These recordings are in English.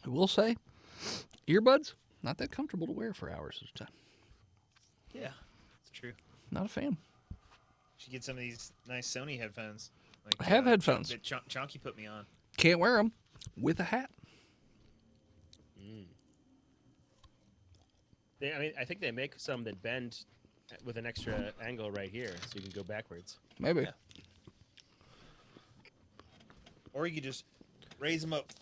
I will say, earbuds, not that comfortable to wear for hours at a time. Yeah, it's true. Not a fan. You should get some of these nice Sony headphones. Like, I have headphones. That Chunky put me on. Can't wear them with a hat. I think they make some that bend with an extra angle right here, so you can go backwards. Maybe. Yeah. Or you could just raise them up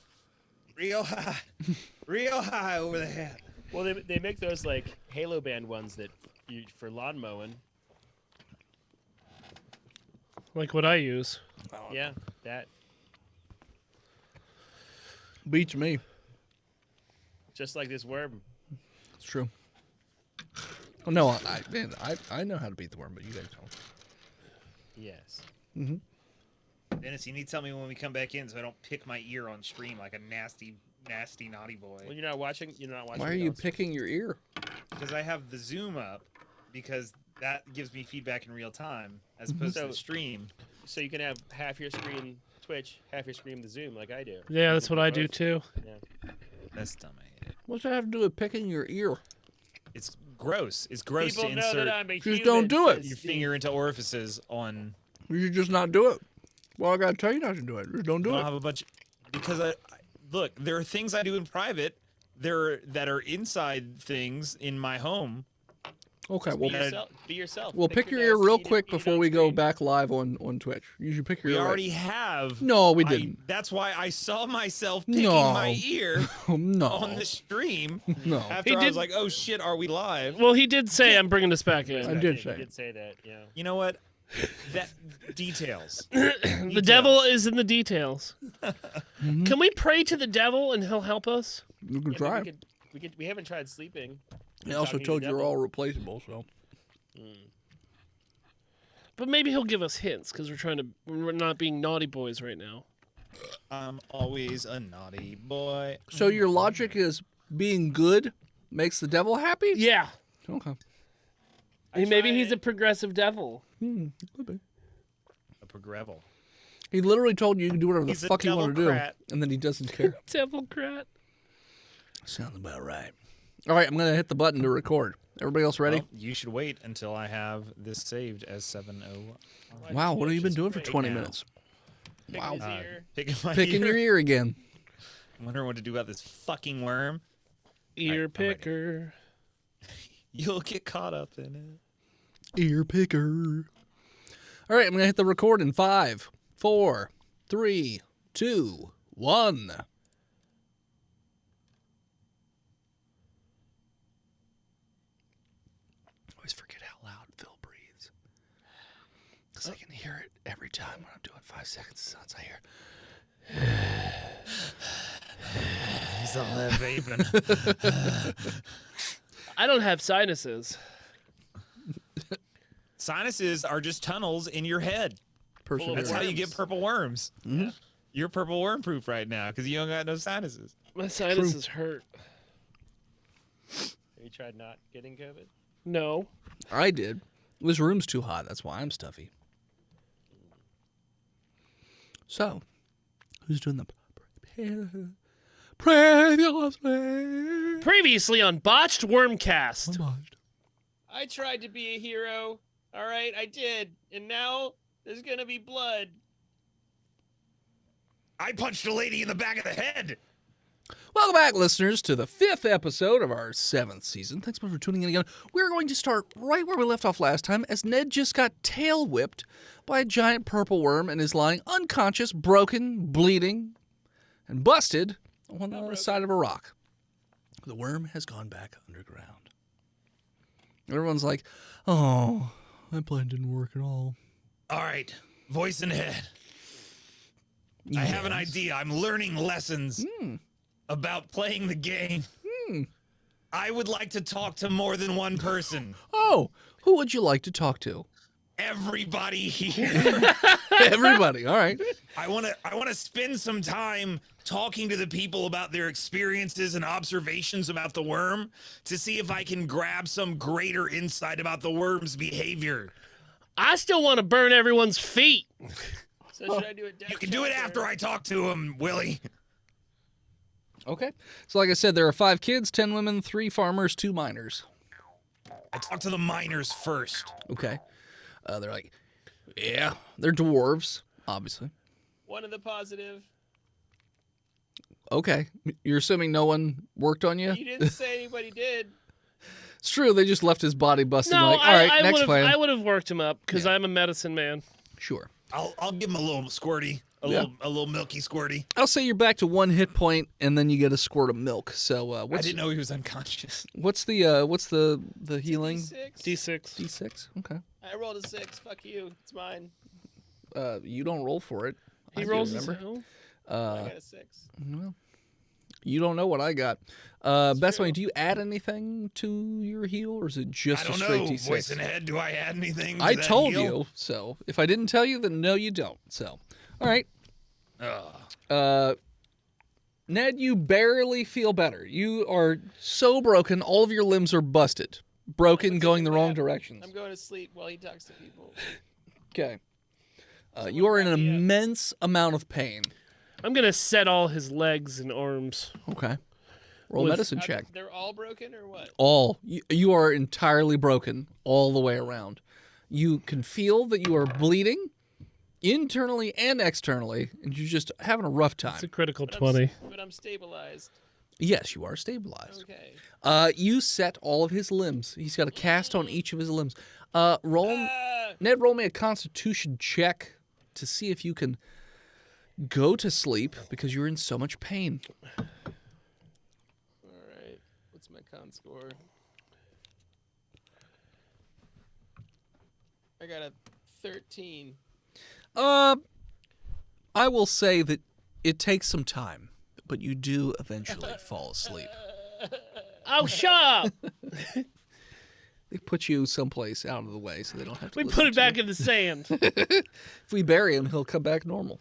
real high over the hat. Well, they make those like Halo band ones that you for lawn mowing. Like what I use. Yeah, that. Beats me. Just like this worm. It's true. Oh, no, I know how to beat the worm, but you guys don't. Yes. Mm-hmm. Dennis, you need to tell me when we come back in so I don't pick my ear on stream like a nasty, naughty boy. Well, you're not watching. You're not watching. Why are you picking your ear? Because I have the Zoom up, because that gives me feedback in real time as opposed to the stream. So you can have half your screen Twitch, half your screen the Zoom, like I do. Yeah, that's what I do too. Yeah. That's dumb. What's that have to do with picking your ear? It's gross. It's gross People to know insert that I'm a Just human, don't do it. says your Steve. finger into orifices on. You should just not do it. Well, I gotta tell you not to do it. Just don't do I'll it. have a bunch because I look. There are things I do in private. That are inside things in my home. Okay, Be well, yourself. Be yourself. we'll pick your ear real quick before we go back live on Twitch. You should pick your We ear. already have. No, we didn't. That's why I saw myself picking No. my ear No. on the stream. No. After He I did- was like, "Oh shit, are we live?" Well, he did say I'm bringing this back in. I did You say. did say that. Yeah. You know what? That details. The devil is in the details. Can we pray to the devil and he'll help us? You can Yeah, try. but we haven't tried sleeping. I also Talking to told the you you're devil. all replaceable, so. But maybe he'll give us hints because we're not being naughty boys right now. I'm always a naughty boy. So your logic is being good makes the devil happy? Yeah. Okay. Maybe he's a progressive devil. Could be. A progrevel. He literally told you you can do whatever the He's a fuck you want to do, devil-crat. and then he doesn't care. Devilcrat. Sounds about right. All right, I'm going to hit the button to record. Everybody else ready? Well, you should wait until I have this saved as 7:01. Wow, what have you been doing for Just 20 now. minutes? Picking Wow. his ear. Picking my Picking ear. your ear again. I'm wondering what to do about this fucking worm. Ear I'm ready. picker. You'll get caught up in it. Ear picker. All right, I'm going to hit the record in 5, 4, 3, 2, 1. Always forget how loud Phil breathes. Because I can hear it every time when I'm doing 5 seconds. Sounds I hear. He's all that vaping. I don't have sinuses. Sinuses are just tunnels in your head. Perseverance. That's how you Worms. get purple worms. Mhm. You're purple worm proof right now because you don't got no sinuses. My sinuses hurt. Have you tried not getting COVID? No. I did. This room's too hot. That's why I'm stuffy. So, who's doing the previously? Previously on Botched Wormcast. I tried to be a hero. All right, I did. And now there's going to be blood. I punched a lady in the back of the head. Welcome back, listeners, to the 5th episode of our 7th season. Thanks so much for tuning in again. We're going to start right where we left off last time, as Ned just got tail whipped by a giant purple worm and is lying unconscious, broken, bleeding, and busted on the side of a rock. The worm has gone back underground. Everyone's like, oh, that plan didn't work at all. All right, voice in head. I have an idea. I'm learning lessons about playing the game. I would like to talk to more than one person. Oh, who would you like to talk to? Everybody here. Everybody. All right. I want to spend some time talking to the people about their experiences and observations about the worm to see if I can grab some greater insight about the worm's behavior. I still want to burn everyone's feet. So should I do a death You can do it check after or- I talk to him, Willie. Okay. So like I said, there are 5 kids, 10 women, 3 farmers, 2 miners. I talked to the miners first. Okay. They're like, yeah, they're dwarves, obviously. One of the positive. Okay. You're assuming no one worked on you? You didn't say anybody did. It's true. They just left his body busted. No, Like, all right, I next would've, plan. I would have worked him up because Yeah. I'm a medicine man. Sure. I'll give him a little squirty, a little milky squirty. I'll say you're back to 1 hit point, and then you get a squirt of milk. So I didn't know he was unconscious. what's the healing? D6. D6. D6. Okay. I rolled a 6. Fuck you. It's mine. You don't roll for it. He I do rolls his remember. I got a 6. Well, you don't know what I got. Best way, do you add anything to your heal, or is it just I don't a straight know. D6? Voice in head. Do I add anything? To I that told heal? you. So if I didn't tell you, then no, you don't. So, all right. Ned, you barely feel better. You are so broken. All of your limbs are busted. Broken, going the wrong directions. I'm going to sleep while he talks to people. Okay. You are in an immense amount of pain. I'm gonna set all his legs and arms. Okay. Roll a With- medicine check. They're all broken or what? All. You are entirely broken all the way around. You can feel that you are bleeding internally and externally, and you're just having a rough time. It's a critical But 20. But I'm stabilized. Yes, you are stabilized. Okay. You set all of his limbs. He's got a cast on each of his limbs. Roll, Ned, roll me a Constitution check to see if you can go to sleep because you're in so much pain. All right. What's my con score? I got a 13. I will say that it takes some time, but you do eventually fall asleep. Oh, shut up! They put you someplace out of the way so they don't have to We listen put it to back you. in the sand. If we bury him, he'll come back normal.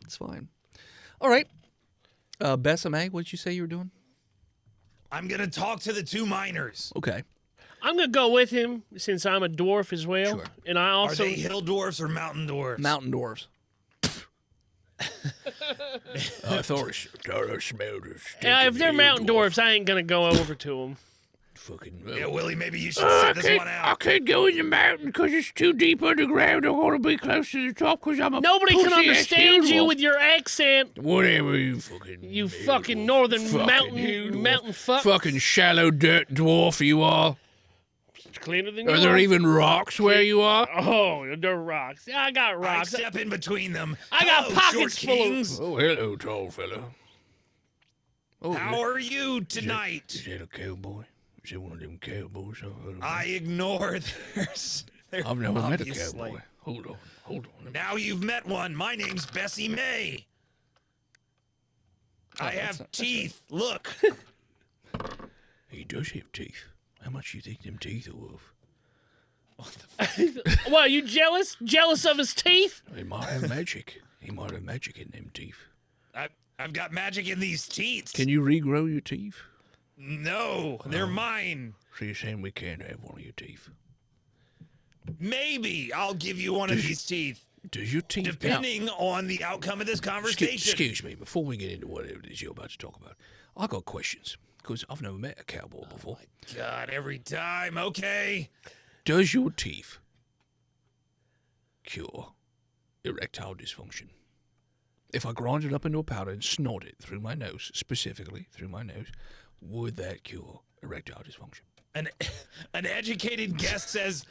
It's fine. All right. Besame, what did you say you were doing? I'm gonna talk to the 2 miners. Okay. I'm gonna go with him since I'm a dwarf as well, Sure. and I Are also they hill dwarves or mountain dwarves? Mountain dwarves. I thought I smelled it. if they're mountain dwarfs, I ain't gonna go over to them. Fucking Yeah, Willie, maybe you should sit this one out. can't go in the mountain because it's too deep underground. I want to be close to the top because I'm a Nobody can pussy-ass understand you hill with your accent. dwarf. Whatever, you fucking... You hill fucking dwarf. northern Fucking hill mountain dwarf. fuck. Fucking shallow dirt dwarf you are. Cleaner than you Are there even rocks where you are? Oh, there are rocks. Yeah, I got I rocks. step in between them. I got Hello, pockets short full of- kings. Oh, hello, tall fella. Oh, How are you is tonight? that a cowboy? Is that one of them cowboys I've heard of? I ignore their I've never met a obvious cowboy. light. Hold on. Now you've met one. My name's Bessie May. I have teeth. Look. He does have teeth. How much do you think them teeth are worth? What, are you jealous? Jealous of his teeth? He might have magic. He might have magic in them teeth. I've got magic in these teeth. Can you regrow your teeth? No, they're mine. So you're saying we can't have one of your teeth? Maybe I'll give you one of these teeth, Does your teeth... depending on the outcome of this conversation. Excuse me, before we get into whatever it is you're about to talk about, I got questions, because I've never met a cowboy before. God, every time. Okay. Does your teeth cure erectile dysfunction? If I grind it up into a powder and snort it through my nose, specifically through my nose, would that cure erectile dysfunction? An educated guest says,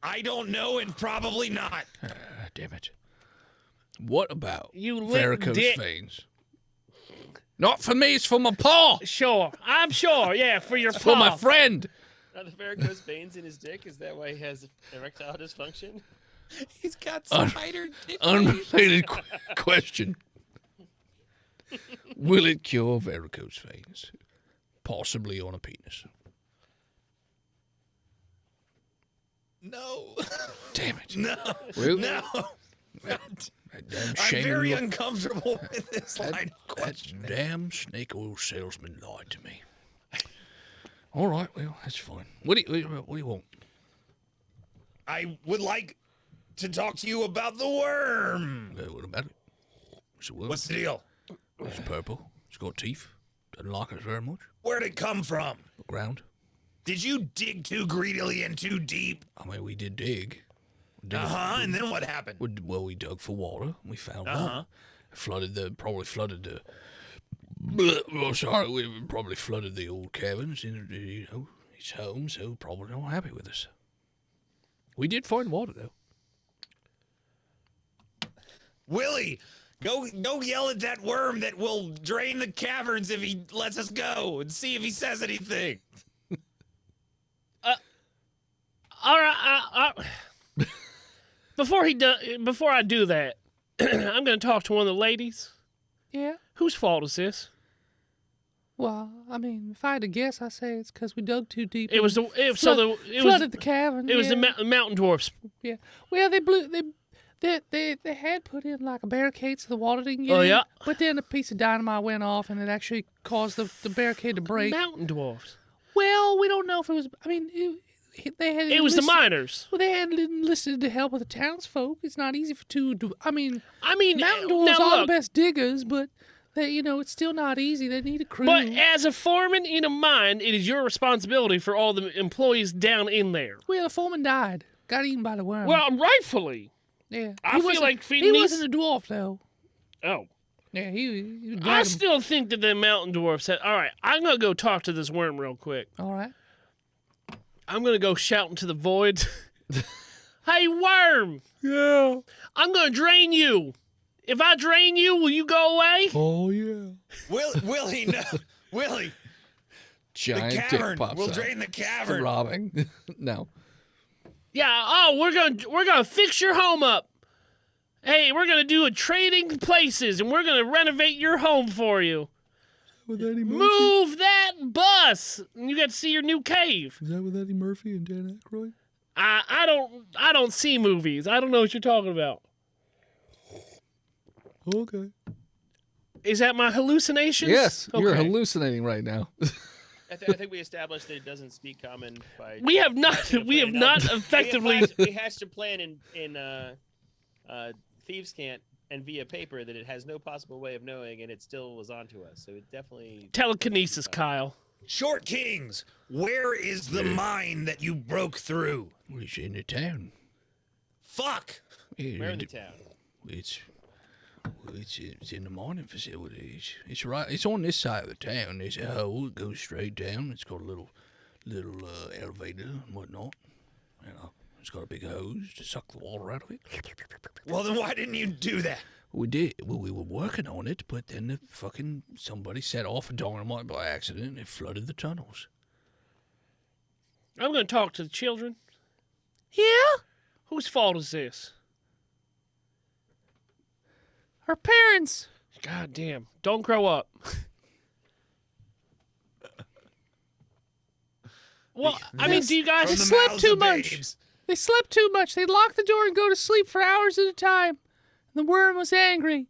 I don't know and probably not. Damn it. What about You lit varicose dick. veins? Not for me, it's for my paw. Sure. I'm sure, yeah, for your For my paw. friend. Are the varicose veins in his dick? Is that why he has erectile dysfunction? He's got spider dick. Unrelated question. Will it cure varicose veins? Possibly on a penis. No. Damn it. No. Well, No. That damn I'm shame very you- uncomfortable with this line of that questioning. damn snake oil salesman lied to me. All right, well, that's fine. What do you want? I would like to talk to you about the worm. What about it? It's a worm. What's the deal? It's purple. It's got teeth. Doesn't like us very much. Where'd it come from? The ground. Did you dig too greedily and too deep? I mean, we did dig. And then what happened? We dug for water. We found Uh-huh. water. Probably flooded the. We probably flooded the old caverns. You know, its home, so probably not happy with us. We did find water, though. Willie, go yell at that worm that will drain the caverns if he lets us go and see if he says anything. All right. Before I do that, I'm going to talk to one of the ladies. Yeah. Whose fault is this? Well, I mean, if I had to guess, I say it's because we dug too deep. It was flooded the cavern. It was the mountain dwarfs. Yeah. Well, they had put in like a barricade so the water didn't get in. Yeah. But then a piece of dynamite went off and it actually caused the barricade to break. Mountain dwarfs. Well, we don't know if it was. I mean, they had. It was the miners. Well, they had enlisted to help with the townsfolk. It's not easy for two. I mean, mountain dwarves now are look, the best diggers, but it's still not easy. They need a crew. But as a foreman in a mine, it is your responsibility for all the employees down in there. Well, the foreman died. Got eaten by the worm. Well, rightfully. Yeah. I feel like feeding He these... wasn't a dwarf, though. Oh. Yeah, he I still think that the mountain dwarfs said, all right, I'm going to go talk to this worm real quick. All right. I'm going to go shout into the void. Hey, worm. Yeah. I'm going to drain you. If I drain you, will you go away? Oh, yeah. Willie, no. Willie, Giant the cavern. dick pops We'll out. drain the cavern. Throbbing. No. Yeah, we're gonna fix your home up. Hey, we're gonna do a trading places, and we're gonna renovate your home for you. With Eddie Murphy? Move that bus, and you got to see your new cave. Is that with Eddie Murphy and Dan Aykroyd? I don't see movies. I don't know what you're talking about. Okay. Is that my hallucinations? Yes, you're Okay. hallucinating right now. I think we established that it doesn't speak common by. We have not effectively. We hatched a plan in Thieves' Cant and via paper that it has no possible way of knowing, and it still was onto us. So it definitely Telekinesis, Kyle. Short Kings, where is the mine that you broke through? It's in the town. Fuck. Where in the town? It's in the mining facilities. It's right. It's on this side of the town. There's a hole that goes straight down. It's got a little elevator and whatnot. You know, it's got a big hose to suck the water out of it. Well, then why didn't you do that? We did. Well, we were working on it, but then somebody set off a dynamite by accident and it flooded the tunnels. I'm going to talk to the children. Yeah? Whose fault is this? Our parents. God damn. Don't grow up. Well, I mean, do you guys... From the slept mouths too of much. babes. They slept too much. They'd lock the door and go to sleep for hours at a time. The worm was angry.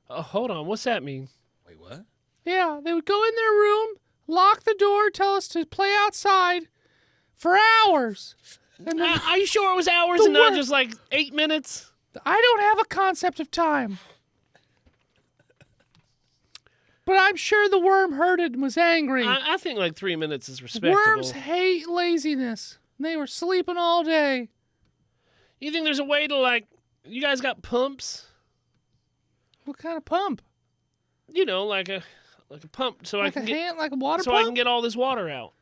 Oh, hold on. What's that mean? Wait, what? Yeah, they would go in their room, lock the door, tell us to play outside for hours. And then Are you sure it was hours The and not worm- just like 8 minutes? I don't have a concept of time. But I'm sure the worm heard it and was angry. I think like 3 minutes is respectable. Worms hate laziness. They were sleeping all day. You think there's a way to like... You guys got pumps? What kind of pump? You know, like a pump so Like I can get like a water so pump? I can get all this water out.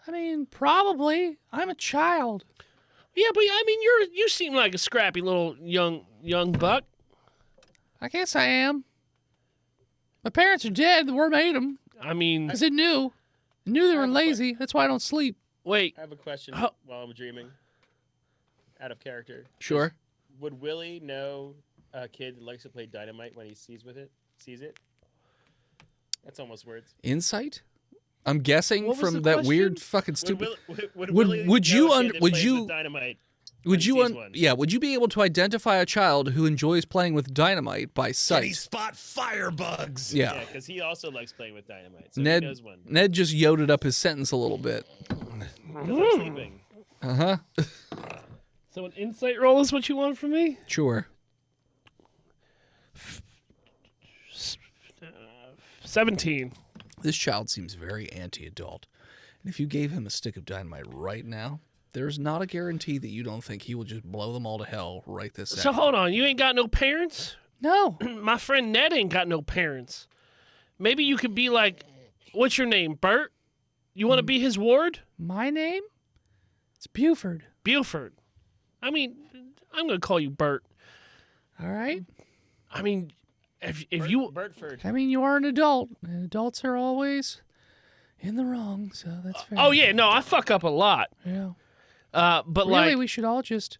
I mean, probably. I'm a child. Yeah, but I mean, you seem like a scrappy little young buck. I guess I am. My parents are dead. The worm ate them. I mean, Because it knew. It knew they were lazy. That's why I don't sleep. wait. I have a question How- while I'm dreaming. Out of character. Sure. Would Willie know a kid that likes to play dynamite when he sees it? That's almost words. Insight? I'm guessing What was from the that question? weird fucking stupid. Would Would- Willie would know you a kid un- that would plays you- with dynamite? Would you sees one? Yeah, would you be able to identify a child who enjoys playing with dynamite by Can he sight? spot firebugs? Yeah. Yeah, because he also likes playing with dynamite. So he knows one. Ned just yoded up his sentence a little bit. Because I'm sleeping. Uh-huh. So an insight roll is what you want from me? Sure. 17. This child seems very anti-adult. And if you gave him a stick of dynamite right now, there's not a guarantee that you don't think he will just blow them all to hell right this second. So hold on, you ain't got no parents? No. My friend Ned ain't got no parents. Maybe you could be like, what's your name, Bert? You want to be his ward? My name? It's Buford. Buford. I mean, I'm going to call you Bert. All right. I mean, if you... Bertford. I mean, you are an adult, and adults are always in the wrong, so that's fair. Oh, yeah, no, I fuck up a lot. Yeah. But Really, like, we should all just...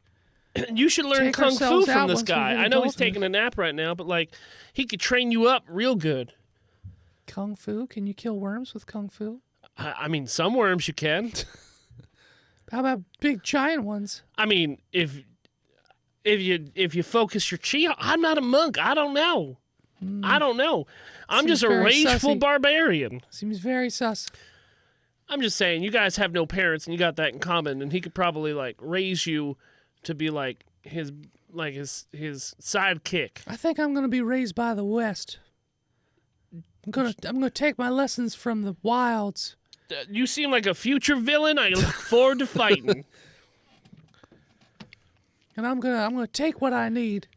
you should learn take Kung Fu ourselves from out this once we guy. hit I know he's adulthood. taking a nap right now, but like, he could train you up real good. Kung Fu? Can you kill worms with Kung Fu? I mean, some worms you can. How about big giant ones? I mean, if you focus your chi, I'm not a monk. I don't know. I don't know. I'm Seems just a very rageful sussy. barbarian. Seems very sus. I'm just saying, you guys have no parents, and you got that in common. And he could probably like raise you to be like his sidekick. I think I'm gonna be raised by the West. I'm gonna take my lessons from the wilds. You seem like a future villain. I look forward to fighting. And I'm gonna take what I need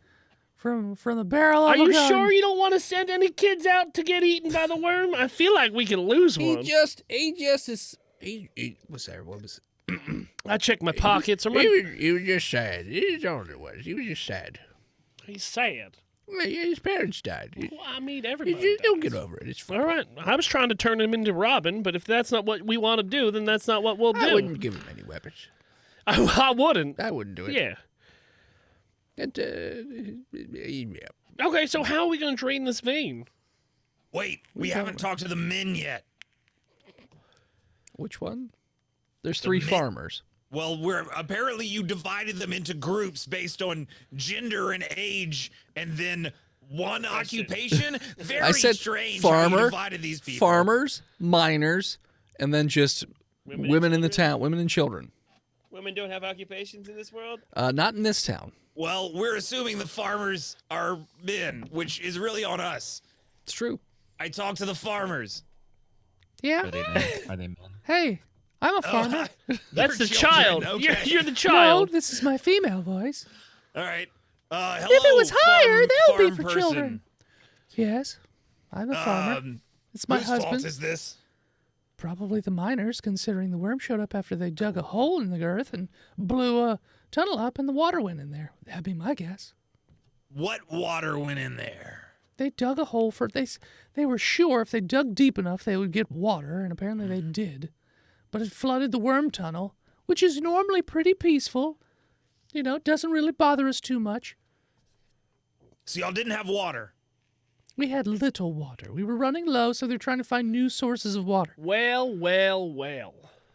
from the barrel of Are a you gun. sure you don't want to send any kids out to get eaten by the worm? I feel like we can lose one. He what's that? What was it? I checked my pockets. He was just sad. That's all it was. He was just sad. He's sad. Well, yeah, his parents died. Well, I mean, He everybody just don't does. get over it. It's fine. All right. I was trying to turn him into Robin, but if that's not what we want to do, then that's not what we'll I do. wouldn't give him any weapons. I wouldn't. I wouldn't do it. Yeah. Yeah. Okay, so how are we going to drain this vein? Wait, we haven't talked to the men yet. Which one? There's 3 men. farmers. Well, apparently you divided them into groups based on gender and age, and then one occupation. Very I said strange how you farmer, divided these people. farmers, miners, and then just women in the town, women and children. Women don't have occupations in this world? Not in this town. Well, we're assuming the farmers are men, which is really on us. It's true. I talked to the farmers. Yeah. Are they men? Are they men? Hey, I'm a farmer. That's the They're child. children, okay. You're the No, child. this is my female voice. All right. Hello, If it was higher, that would be farm for person. children. Yes, I'm a farmer. It's my whose husband. fault is this? Probably the miners, considering the worm showed up after they dug a hole in the earth and blew a tunnel up and the water went in there. That'd be my guess. What water went in there? They dug a hole for they were sure if they dug deep enough they would get water, and apparently they did. But it flooded the worm tunnel, which is normally pretty peaceful. You know, it doesn't really bother us too much. So y'all didn't have water. We had little water. We were running low, so they're trying to find new sources of water. Well.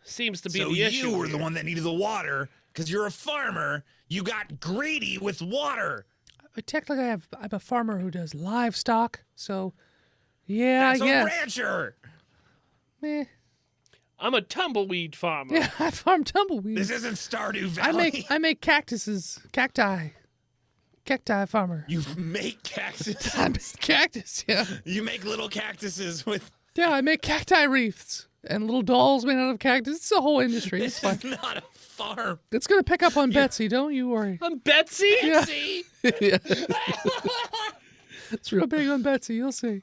Seems to be So the issue. you were the here. one that needed the water because you're a farmer. You got greedy with water. Technically, I'm a farmer who does livestock, so yeah, That's I a guess. rancher. Eh. I'm a tumbleweed farmer. Yeah, I farm tumbleweeds. This isn't Stardew Valley. I make cactuses, cacti farmer. You make cactuses. I make cactus, yeah. You make little cactuses with. Yeah, I make cacti wreaths and little dolls made out of cactus. It's a whole industry. It's This fine. is not a farm. It's gonna pick up on Betsy. Don't you worry. I'm Betsy. Yeah. See? Yeah. It's real big on Betsy. You'll see.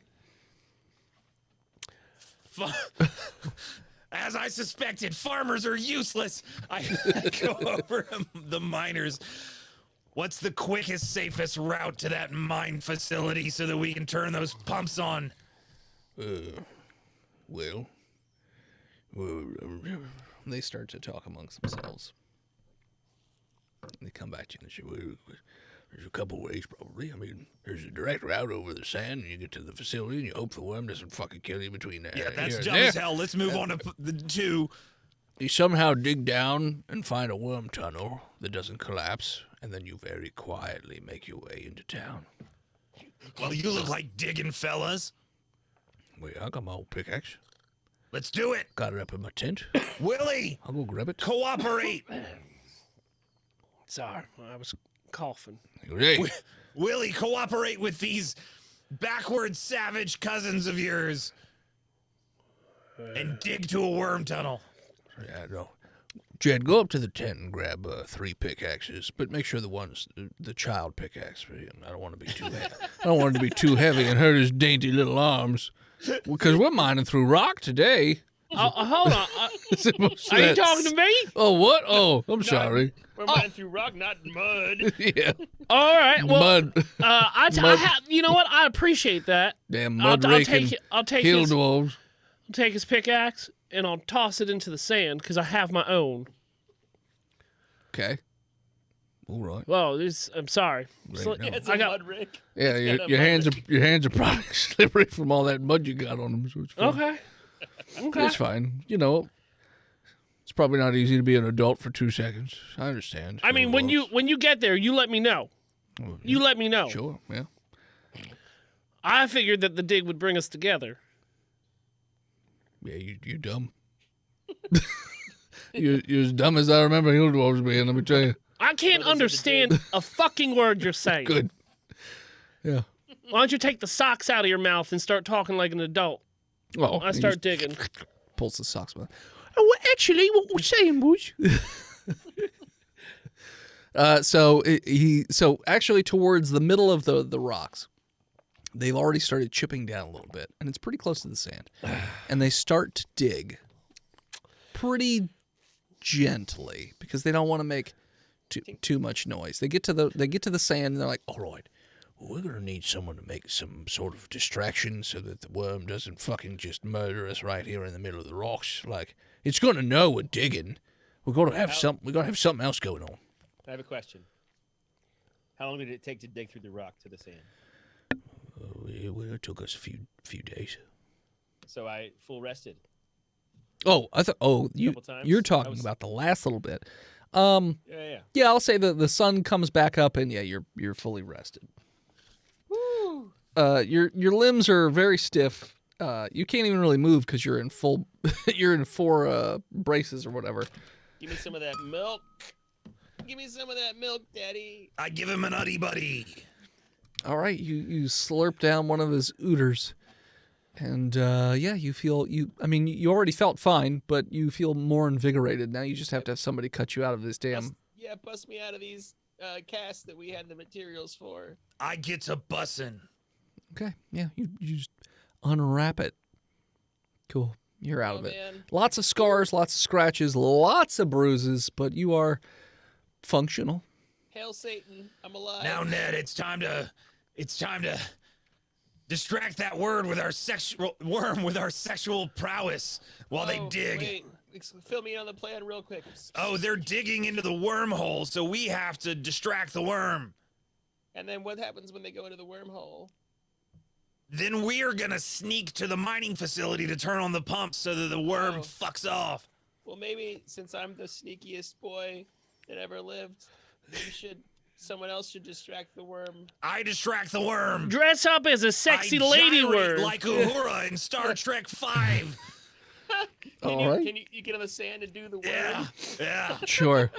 As I suspected, farmers are useless. I go over to the miners. What's the quickest, safest route to that mine facility so that we can turn those pumps on? Well, They start to talk amongst themselves. they come back to you and they say, well, there's a couple ways probably. I mean, there's a direct route over the sand, and you get to the facility, and you hope the worm doesn't fucking kill you between there. Yeah, that's here and dumb there. as hell. Let's move on to the 2. You somehow dig down and find a worm tunnel that doesn't collapse, and then you very quietly make your way into town. Well, you look like digging fellas. Wait, I got my old pickaxe. Let's do it. Got it up in my tent. Willie, I'll go grab it. cooperate. Sorry, I was coughing. Hey, Willie, cooperate with these backward savage cousins of yours and dig to a worm tunnel. Yeah, no. Jed, go up to the tent and grab 3 pickaxes, but make sure the child pickaxe for him. I don't want to be too heavy. I don't want it to be too heavy and hurt his dainty little arms. Because we're mining through rock today. Hold on. Are you talking to me? Oh, what? Oh, I'm sorry. We're mining through rock, not mud. Yeah. All right. Well, Mud. you know what? I appreciate that. Damn mud raking I'll take hill his, dwarves. I'll take his pickaxe and I'll toss it into the sand because I have my own. Okay. All right. Well, I'm sorry. Right now. It's I a got- mud rig. Yeah, It's got a your mud hands are probably slippery from all that mud you got on them. So it's fine. Okay. Okay. It's fine. You know, it's probably not easy to be an adult for 2 seconds. I understand. I mean, when you get there, you let me know. Oh, You let me know. Sure, yeah. I figured that the dig would bring us together. Yeah, you dumb. You're as dumb as I remember hill dwarves being, let me tell you. I can't What is it to understand a fucking word you're saying. Good. Yeah. Why don't you take the socks out of your mouth and start talking like an adult? Oh, I start digging. pulls the socks back. Oh, well, actually, what we're saying was. So actually towards the middle of the rocks, they've already started chipping down a little bit, and it's pretty close to the sand. And they start to dig pretty gently because they don't want to make too much noise. They get to the sand and they're like, all right, we're gonna need someone to make some sort of distraction so that the worm doesn't fucking just murder us right here in the middle of the rocks. Like, it's gonna know we're digging. We're gonna have something else going on. I have a question. How long did it take to dig through the rock to the sand? It took us a few days. So I full rested. Oh, I thought. Oh, Couple times? you're talking I was- about the last little bit. Yeah. Yeah, I'll say that the sun comes back up, and yeah, you're fully rested. Woo! Your limbs are very stiff. You can't even really move because you're in full. You're in 4 braces or whatever. Give me some of that milk. Give me some of that milk, Daddy. I give him an uddy buddy. All right, you slurp down one of his ooters, and yeah, you feel I mean, you already felt fine, but you feel more invigorated now. You just have to have somebody cut you out of this damn. Bust me out of these casts that we had the materials for. I get to bussin'. Okay, yeah, you just unwrap it. Cool, you're out of it. Man. Lots of scars, lots of scratches, lots of bruises, but you are functional. Hail Satan, I'm alive. Now, Ned, it's time to distract that worm with our sexual prowess while they dig. Wait. Fill me in on the plan real quick. Oh, they're digging into the wormhole, so we have to distract the worm. And then what happens when they go into the wormhole? Then we are gonna sneak to the mining facility to turn on the pump so that the worm Oh. fucks off. Well, maybe since I'm the sneakiest boy that ever lived, someone else should distract the worm. I distract the worm. Dress up as a sexy I lady gyrate worm. like Uhura in Star Trek 5. All right. Can you get on the sand and do the worm? Yeah. Sure.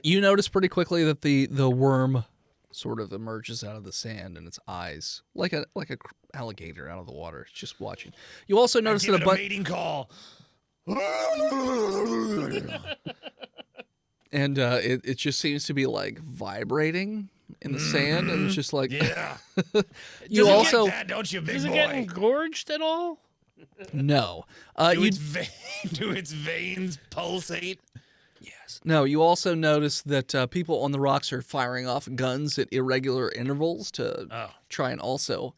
You notice pretty quickly that the worm sort of emerges out of the sand, and its eyes, like a alligator out of the water, it's just watching. You also notice Give that it a mating call. and it just seems to be like vibrating in the sand, and it's just like Yeah. you Does it also get that, don't you, big Is it boy? getting engorged at all? no. Do You its veins pulsate? yes. No. You also notice that people on the rocks are firing off guns at irregular intervals to Oh. try and also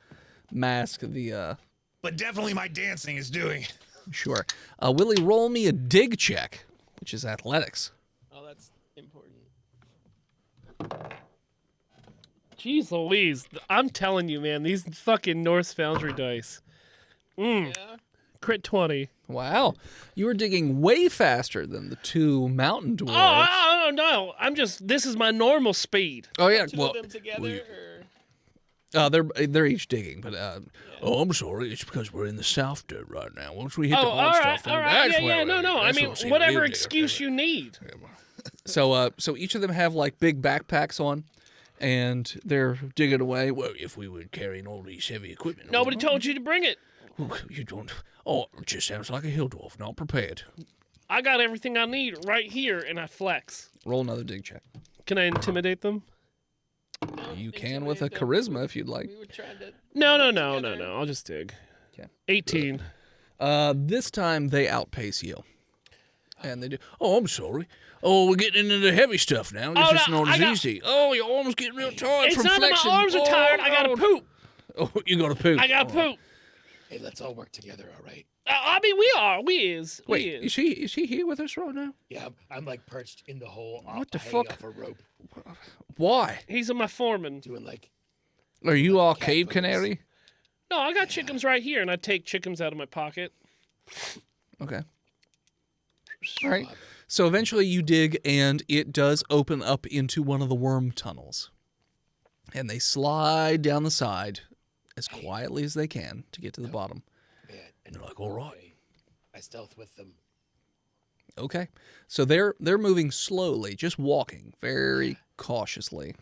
mask the. But definitely my dancing is doing it. Sure. Willie, roll me a dig check, which is athletics. Oh, that's important. Jeez Louise. I'm telling you, man, these fucking Norse Foundry dice. Yeah. Crit 20. Wow. You were digging way faster than the 2 mountain dwarves. Oh, no. This is my normal speed. Oh, yeah. Two Well, of them together, they're each digging, but oh, I'm sorry. It's because we're in the south dirt right now. Once we hit the Oh, hard all right. stuff, then All right. that's Yeah, where yeah. we're- No. I that's mean, what we're seeing whatever real dig. excuse you need. So each of them have like big backpacks on, And they're digging away. Well, if we were carrying all these heavy equipment. Nobody told you to bring it. You don't. Oh, it just sounds like a hill dwarf, not prepared. I got everything I need right here, and I flex. Roll another dig check. Can I intimidate them? You can with a charisma if you'd like. We were trying to. No. I'll just dig. Okay. 18. This time they outpace you. And they do. Oh, I'm sorry. Oh, we're getting into the heavy stuff now. This is not as easy. Oh, your arms getting real tired It's from not flexing. that my arms are tired. I gotta poop. Oh, you gotta poop. I gotta poop. Hey, let's all work together, all right? I mean, we are. We is. Wait, is he here with us right now? Yeah, I'm like perched in the hole. What the hanging fuck? Off a rope, Why? He's my foreman. doing like. Are you all cat cave pose. canary? No, I got chickens right here, and I take chickens out of my pocket. Okay. All right. So eventually you dig, and it does open up into one of the worm tunnels. And they slide down the side as quietly as they can to get to the bottom. Man, and They're like, all right. I stealth with them. Okay. So they're moving slowly, just walking very cautiously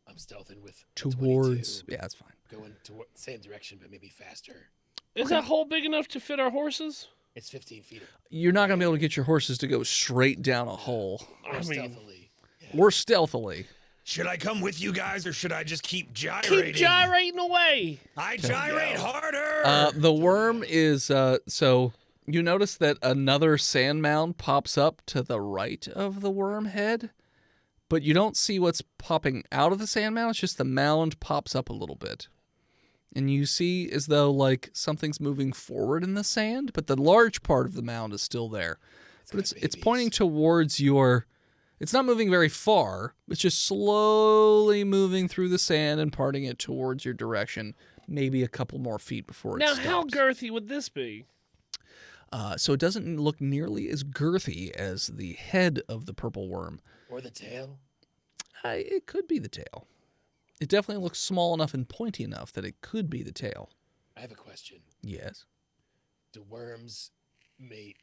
I'm stealthing with a towards. 22, Yeah, that's fine. going toward same direction, but maybe faster. Is that hole big enough to fit our horses? It's 15 feet. You're not going to be able to get your horses to go straight down a hole. Or I mean, stealthily. Or stealthily. Should I come with you guys, or should I just keep gyrating? keep gyrating away. I gyrate harder. The worm is so you notice that another sand mound pops up to the right of the worm head, but you don't see what's popping out of the sand mound. It's just the mound pops up a little bit. And you see as though like something's moving forward in the sand, but the large part of the mound is still there. But it's pointing towards your. It's not moving very far. It's just slowly moving through the sand and parting it towards your direction, maybe a couple more feet before it Now, stops. how girthy would this be? So it doesn't look nearly as girthy as the head of the purple worm. Or the tail. It could be the tail. It definitely looks small enough and pointy enough that it could be the tail. I have a question. Yes. Do worms mate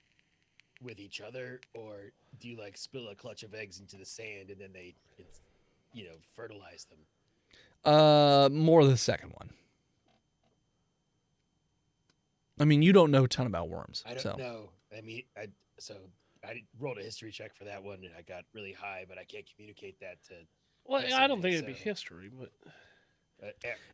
with each other, or do you like spill a clutch of eggs into the sand and then fertilize them? More the second one. I mean, you don't know a ton about worms. I don't so. know. I mean, I rolled a history check for that one and I got really high, but I can't communicate that to. Well, Yes, I don't okay, think it'd be so- history, but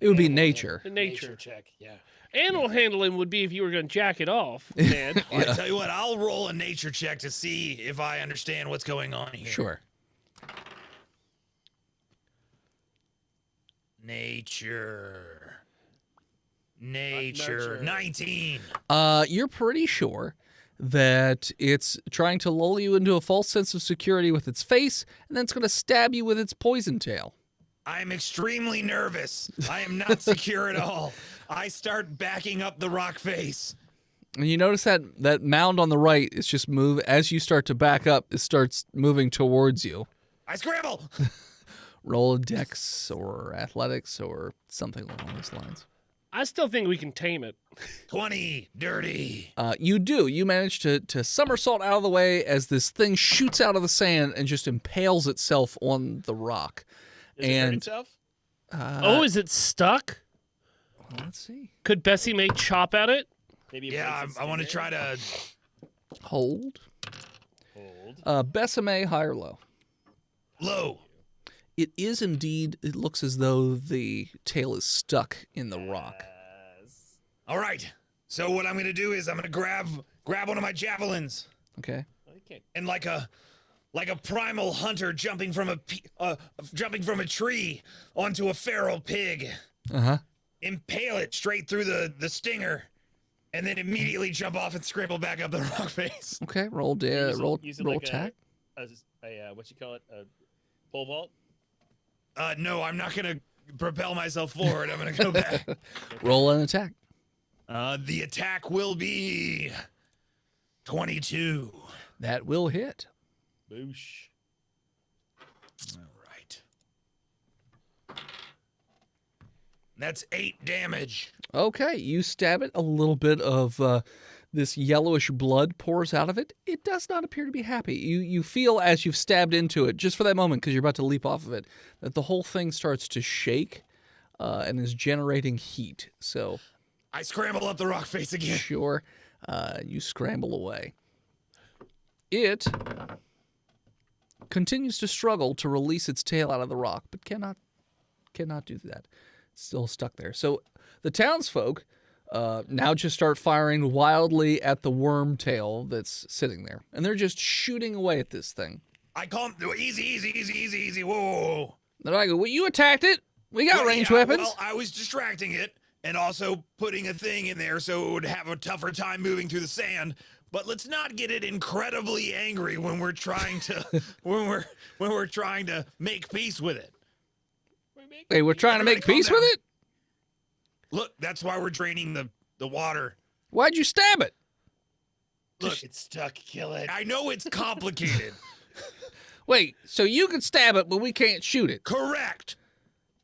It would be animal nature. hand- Nature. check. Yeah. animal handling would be if you were going to jack it off, man. I tell you what, I'll roll a nature check to see if I understand what's going on here. Sure. Nature. Nurture. 19. You're pretty sure that it's trying to lull you into a false sense of security with its face, and then it's going to stab you with its poison tail. I'm extremely nervous. I am not secure at all. I start backing up the rock face. And you notice that mound on the right is just move as you start to back up. It starts moving towards you. I scramble. Roll a dex or athletics or something along those lines. I still think we can tame it. 20. Dirty. You do. You manage to somersault out of the way as this thing shoots out of the sand and just impales itself on the rock. Does it hurt And itself? Oh, is it stuck? let's see. Could Bessie May chop at it? Maybe it Yeah, breaks its I want to finger? try to. Hold. Hold. Besame, high or low? Low. It is indeed. It looks as though the tail is stuck in the rock. Yes. All right. So what I'm going to do is I'm going to grab one of my javelins Okay. Well, you can't. and like a primal hunter jumping from a tree onto a feral pig, Uh-huh. impale it straight through the stinger, and then immediately jump off and scramble back up the rock face. Okay. Roll Use it- roll use it roll like attack. A what you call it? A pole vault. No, I'm not going to propel myself forward. I'm going to go back. Roll an attack. The attack will be 22. That will hit. Boosh. All right. That's 8 damage. Okay, you stab it. A little bit of this yellowish blood pours out of it, it does not appear to be happy. You feel as you've stabbed into it, just for that moment, because you're about to leap off of it, that the whole thing starts to shake and is generating heat. So I scramble up the rock face again. sure, you scramble away. It continues to struggle to release its tail out of the rock, but cannot do that. It's still stuck there. So the townsfolk now just start firing wildly at the worm tail that's sitting there. And they're just shooting away at this thing. I call him, easy, whoa. Then I go, well, you attacked it. We got Well, ranged yeah, weapons. Well, I was distracting it and also putting a thing in there so it would have a tougher time moving through the sand. But let's not get it incredibly angry when we're trying to when we're trying to make peace with it. Hey, we're trying to make Everybody peace calm with down. it? Look, that's why we're draining the water. Why'd you stab it? Look, It's stuck. Kill it. I know it's complicated. Wait, so you can stab it, but we can't shoot it. Correct.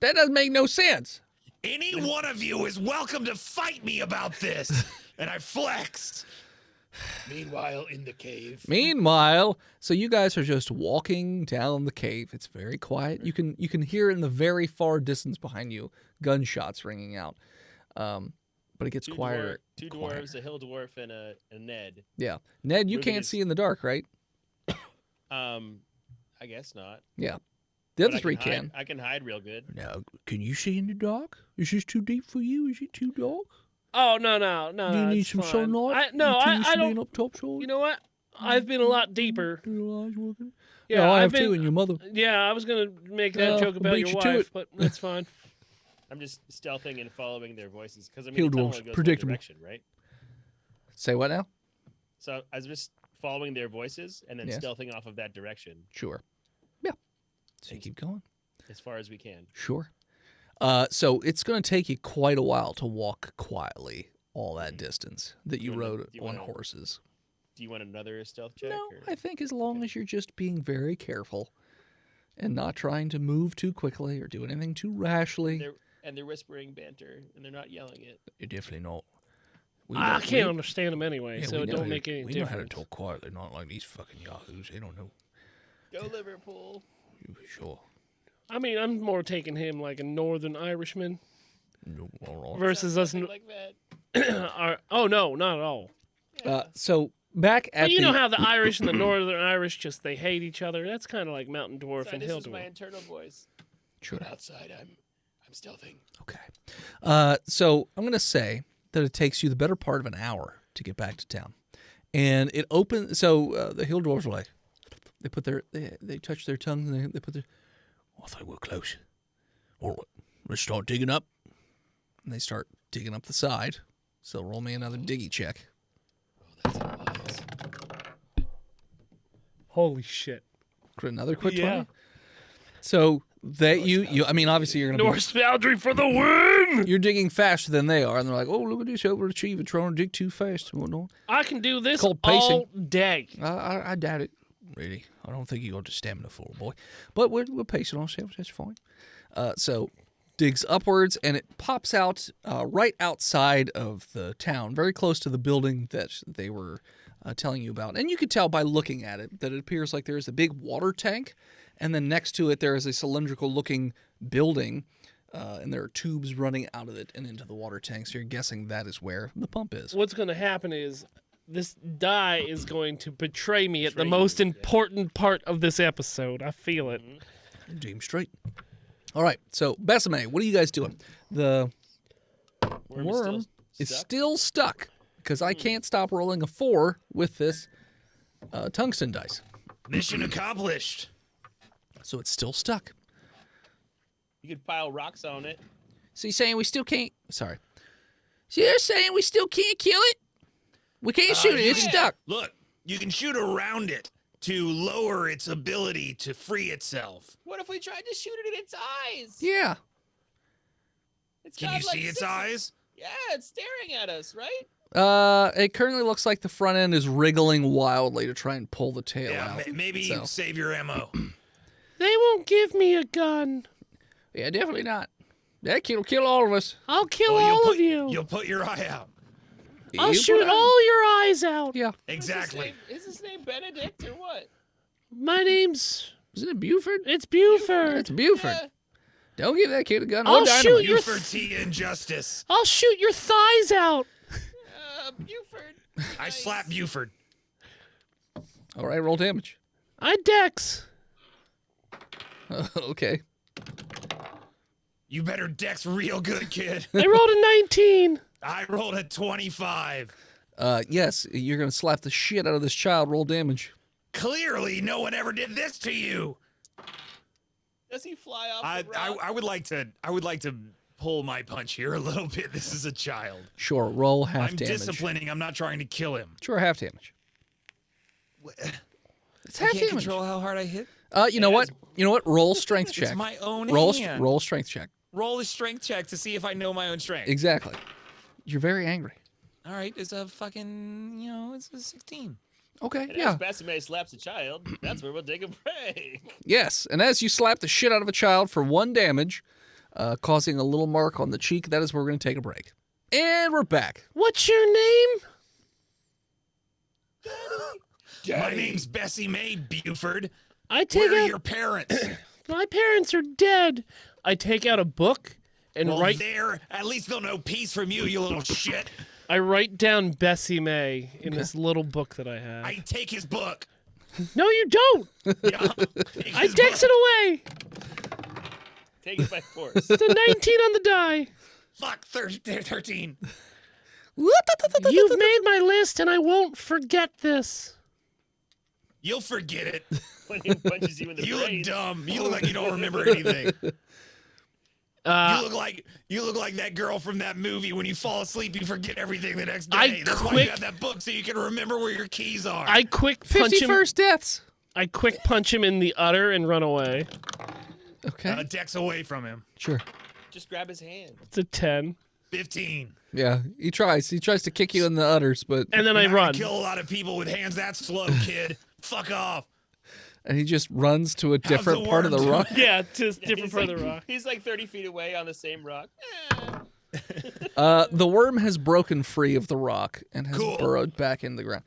That doesn't make no sense. Any one of you is welcome to fight me about this. And I flex. Meanwhile, in the cave. Meanwhile, so you guys are just walking down the cave. It's very quiet. You can hear in the very far distance behind you gunshots ringing out. But it gets quieter. Two quieter. dwarves, a hill dwarf, and a Ned. Yeah. Ned, you Ruben can't is- see in the dark, right? I guess not. Yeah. The But other I three hide- can. I can hide real good. Now, can you see in the dark? Is this too deep for you? Is it too dark? Oh no, Do you need it's some fine. sunlight? No, You too used I to being don't. up top side? You know what? I've been a lot deeper. Your eyes working? Yeah, I I've have been. too, and your mother. Yeah, I was gonna make that Yeah, joke I'll about beat your you to wife, it. but that's fine. I'm just stealthing and following their voices because I mean, Hill the tunnel dwarves, only goes predictable. one direction, right? Say what now? So I was just following their voices and then Yes. stealthing off of that direction Sure. Yeah. So you keep going. as far as we can. Sure. So it's going to take you quite a while to walk quietly all that distance that you Do you wanna- rode do you on wanna- horses. Do you want another stealth check? No, or? I think as long as you're just being very careful and not trying to move too quickly or do anything too rashly. They're whispering banter and they're not yelling it. You're definitely not. I can't understand them anyway, Yeah, so we it know don't how- make any We know how to difference. talk quietly, not like these fucking yahoos. They don't know. Go Liverpool. Sure. I mean, I'm more taking him like a Northern Irishman No, all right. versus us. Something like that. Oh no, not at all. So back at But you the know how the Irish and the Northern Irish just they hate each other. That's kind of like Mountain Dwarf Sorry, and this Hill is my Dwarf. internal voice. Sure. Outside, I'm stealthing. Okay. So I'm going to say that it takes you the better part of an hour to get back to town. And it opens, so the hill dwarves are like, they put their, they touch their tongue and they put their, I think we're close. All right, let's start digging up. and they start digging up the side. So roll me another diggy check. Holy shit! Another quick Yeah. 20. So that you, I mean, obviously you're going to be, Norse Foundry for the win! you're digging faster than they are. And they're like, oh, look at this overachieving, trying to dig too fast and whatnot. I can do this called pacing. all day. I doubt it, really. I don't think you got the stamina for it, boy. But we're pacing ourselves. That's fine. So digs upwards, and it pops out right outside of the town, very close to the building that they were telling you about. And you could tell by looking at it that it appears like there's a big water tank, and then next to it there is a cylindrical-looking building, and there are tubes running out of it and into the water tank. So you're guessing that is where the pump is. What's going to happen is this die is going to betray me at the Betray most you, yeah. important part of this episode. I feel it. Damn straight. All right, so Besame, what are you guys doing? The worm is stuck? still stuck because I can't stop rolling a 4 with this tungsten dice. Mission accomplished. So it's still stuck. You could pile rocks on it. So you're saying we still can't... Sorry. So you're saying we still can't kill it? We can't shoot it. It's yeah. stuck. Look, you can shoot around it to lower its ability to free itself. What if we tried to shoot it in its eyes? Yeah. It's Can got you like see its 6 eyes? Yeah, it's staring at us, right? It currently looks like the front end is wriggling wildly to try and pull the tail Yeah, out. maybe So- save your ammo. They won't give me a gun. Yeah, definitely not. That kid'll kill all of us. I'll kill Oh, all put, of you. You'll put your eye out. I'll shoot all your eyes out. Yeah. Exactly. Is his name Benedict or what? My name's... Isn't it Buford? It's Buford. It's Buford. Yeah. Don't give that kid a gun. I'll or dynamite. shoot your... Buford T. Injustice. I'll shoot your thighs out. Buford. I slap Buford. All right, roll damage. I dex. Okay. You better dex real good, kid. I rolled a 19. I rolled a 25. Yes, you're going to slap the shit out of this child. Roll damage. Clearly, no one ever did this to you. Does he fly off I the rock? would like to pull my punch here a little bit. This is a child. Sure, roll half I'm damage. disciplining. I'm not trying to kill him. Sure, half damage. It's half I can't damage. control how hard I hit. You know what? You know what? Roll strength check. It's my own roll hand. roll strength check. Roll a strength check to see if I know my own strength. Exactly. You're very angry. All right, it's a fucking, it's a 16. Okay, And yeah. as Besame slaps a child, that's where we'll take a break. Yes, and as you slap the shit out of a child for 1 damage, causing a little mark on the cheek, that is where we're going to take a break. And we're back. What's your name? My name's Bessie Mae Buford. I take Where are out... your parents? My parents are dead. I take out a book and Well, write... there. At least they'll know peace from you, you little shit. I write down Bessie Mae in this little book that I have. I take his book. No, you don't. Yeah, take I his dex book. it away. Take it by force. It's a 19 on the die. Fuck, 13. You've made my list, and I won't forget this. You'll forget it. When he punches you in the You look brain. dumb. You look like you don't remember anything. You look like that girl from that movie. When you fall asleep, you forget everything the next day. That's why you have that book, so you can remember where your keys are. I quick punch 50 him. first deaths. I quick punch him in the udder and run away. Okay. Dex away from him. Sure. Just grab his hand. It's a 10. 15. Yeah, he tries. He tries to kick you in the udders, but... And then I You're not run. gonna kill a lot of people with hands that slow, kid. Fuck off. And he just runs to a different the part of the worm rock. Yeah, just different He's part like, of the rock. He's like 30 feet away on the same rock. The worm has broken free of the rock and has Cool. burrowed back into the ground.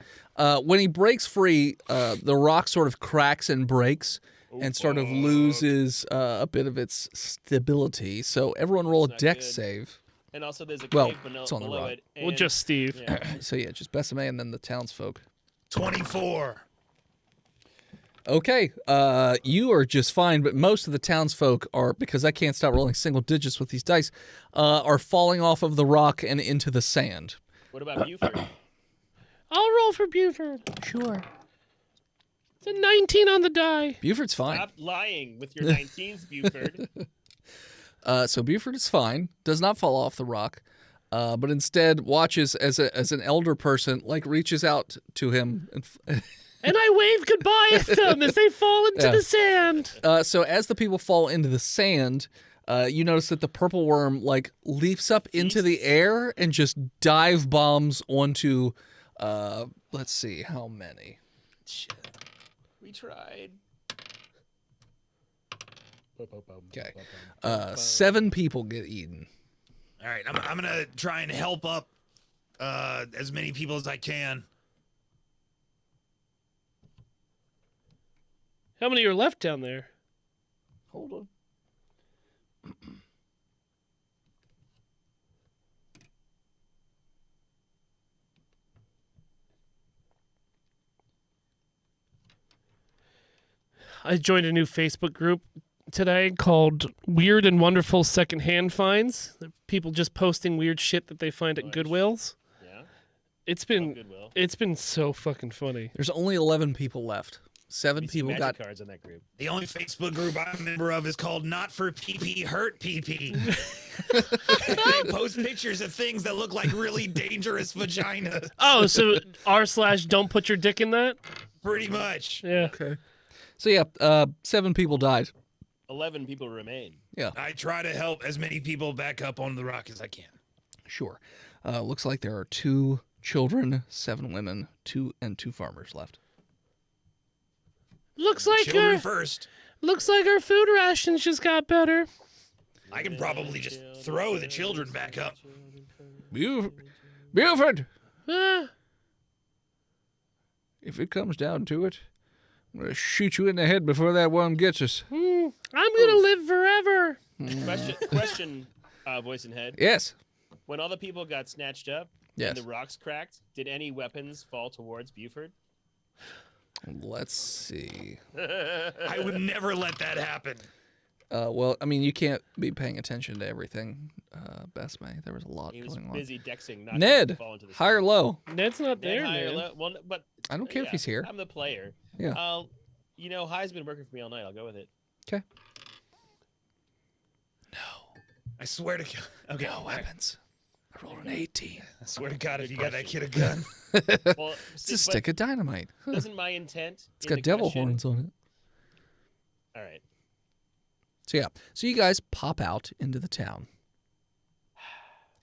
When he breaks free, the rock sort of cracks and breaks and sort of loses a bit of its stability. So everyone roll a not dex good. save. And also there's a Well, cave it's on the below rock. it. Well, and- just Steve. Yeah. So yeah, just Besame and then the townsfolk. 24. Okay, you are just fine, but most of the townsfolk are, because I can't stop rolling single digits with these dice, are falling off of the rock and into the sand. What about Buford? I'll roll for Buford. Sure. It's a 19 on the die. Buford's fine. Stop lying with your 19s, Buford. So Buford is fine, does not fall off the rock, but instead watches as an elder person reaches out to him. And I wave goodbye at them as they fall into Yeah. the sand. So as the people fall into the sand, you notice that the purple worm leaps up into the air and just dive bombs onto. Let's see how many. Shit. We tried. Okay, 7 people get eaten. All right, I'm gonna try and help up as many people as I can. How many are left down there? Hold on. I joined a new Facebook group today called Weird and Wonderful Secondhand Finds. People just posting weird shit that they find at Nice. Goodwills. Yeah. It's Goodwill. been so fucking funny. There's only 11 people left. 7 We see people magic got. cards on that group. The only Facebook group I'm a member of is called Not for PP Hurt PP. They post pictures of things that look like really dangerous vaginas. Oh, so r/don't put your dick in that? Pretty much. Yeah. Okay. So yeah, 7 people died. 11 people remain. I try to help as many people back up on the rock as I can. Sure. Looks like there are 2 children, 7 women, 2 farmers left. Looks like Children our first. food rations just got better. I can probably just throw the children back up. Buford, If it comes down to it, I'm going to shoot you in the head before that worm gets us. I'm gonna live forever. Question, voice and head. Yes. When all the people got snatched up Yes. and the rocks cracked, did any weapons fall towards Buford? Let's see. I would never let that happen. Well, I mean, you can't be paying attention to everything, Besme. There was a lot He was going on. busy dexing, not Ned, fall into the high or sea. low? Ned's not there, Ned, high or Ned. low? Well, but I don't care if yeah, he's here. I'm the player. Yeah. High's been working for me all night. I'll go with it. Okay. I swear to God. Okay. No weapons. I rolled an 18. I swear to God, if you got that kid a gun. Well, It's a stick of dynamite. Huh. Doesn't my intent? It's in got the devil question- horns on it. All right. So yeah, so you guys pop out into the town.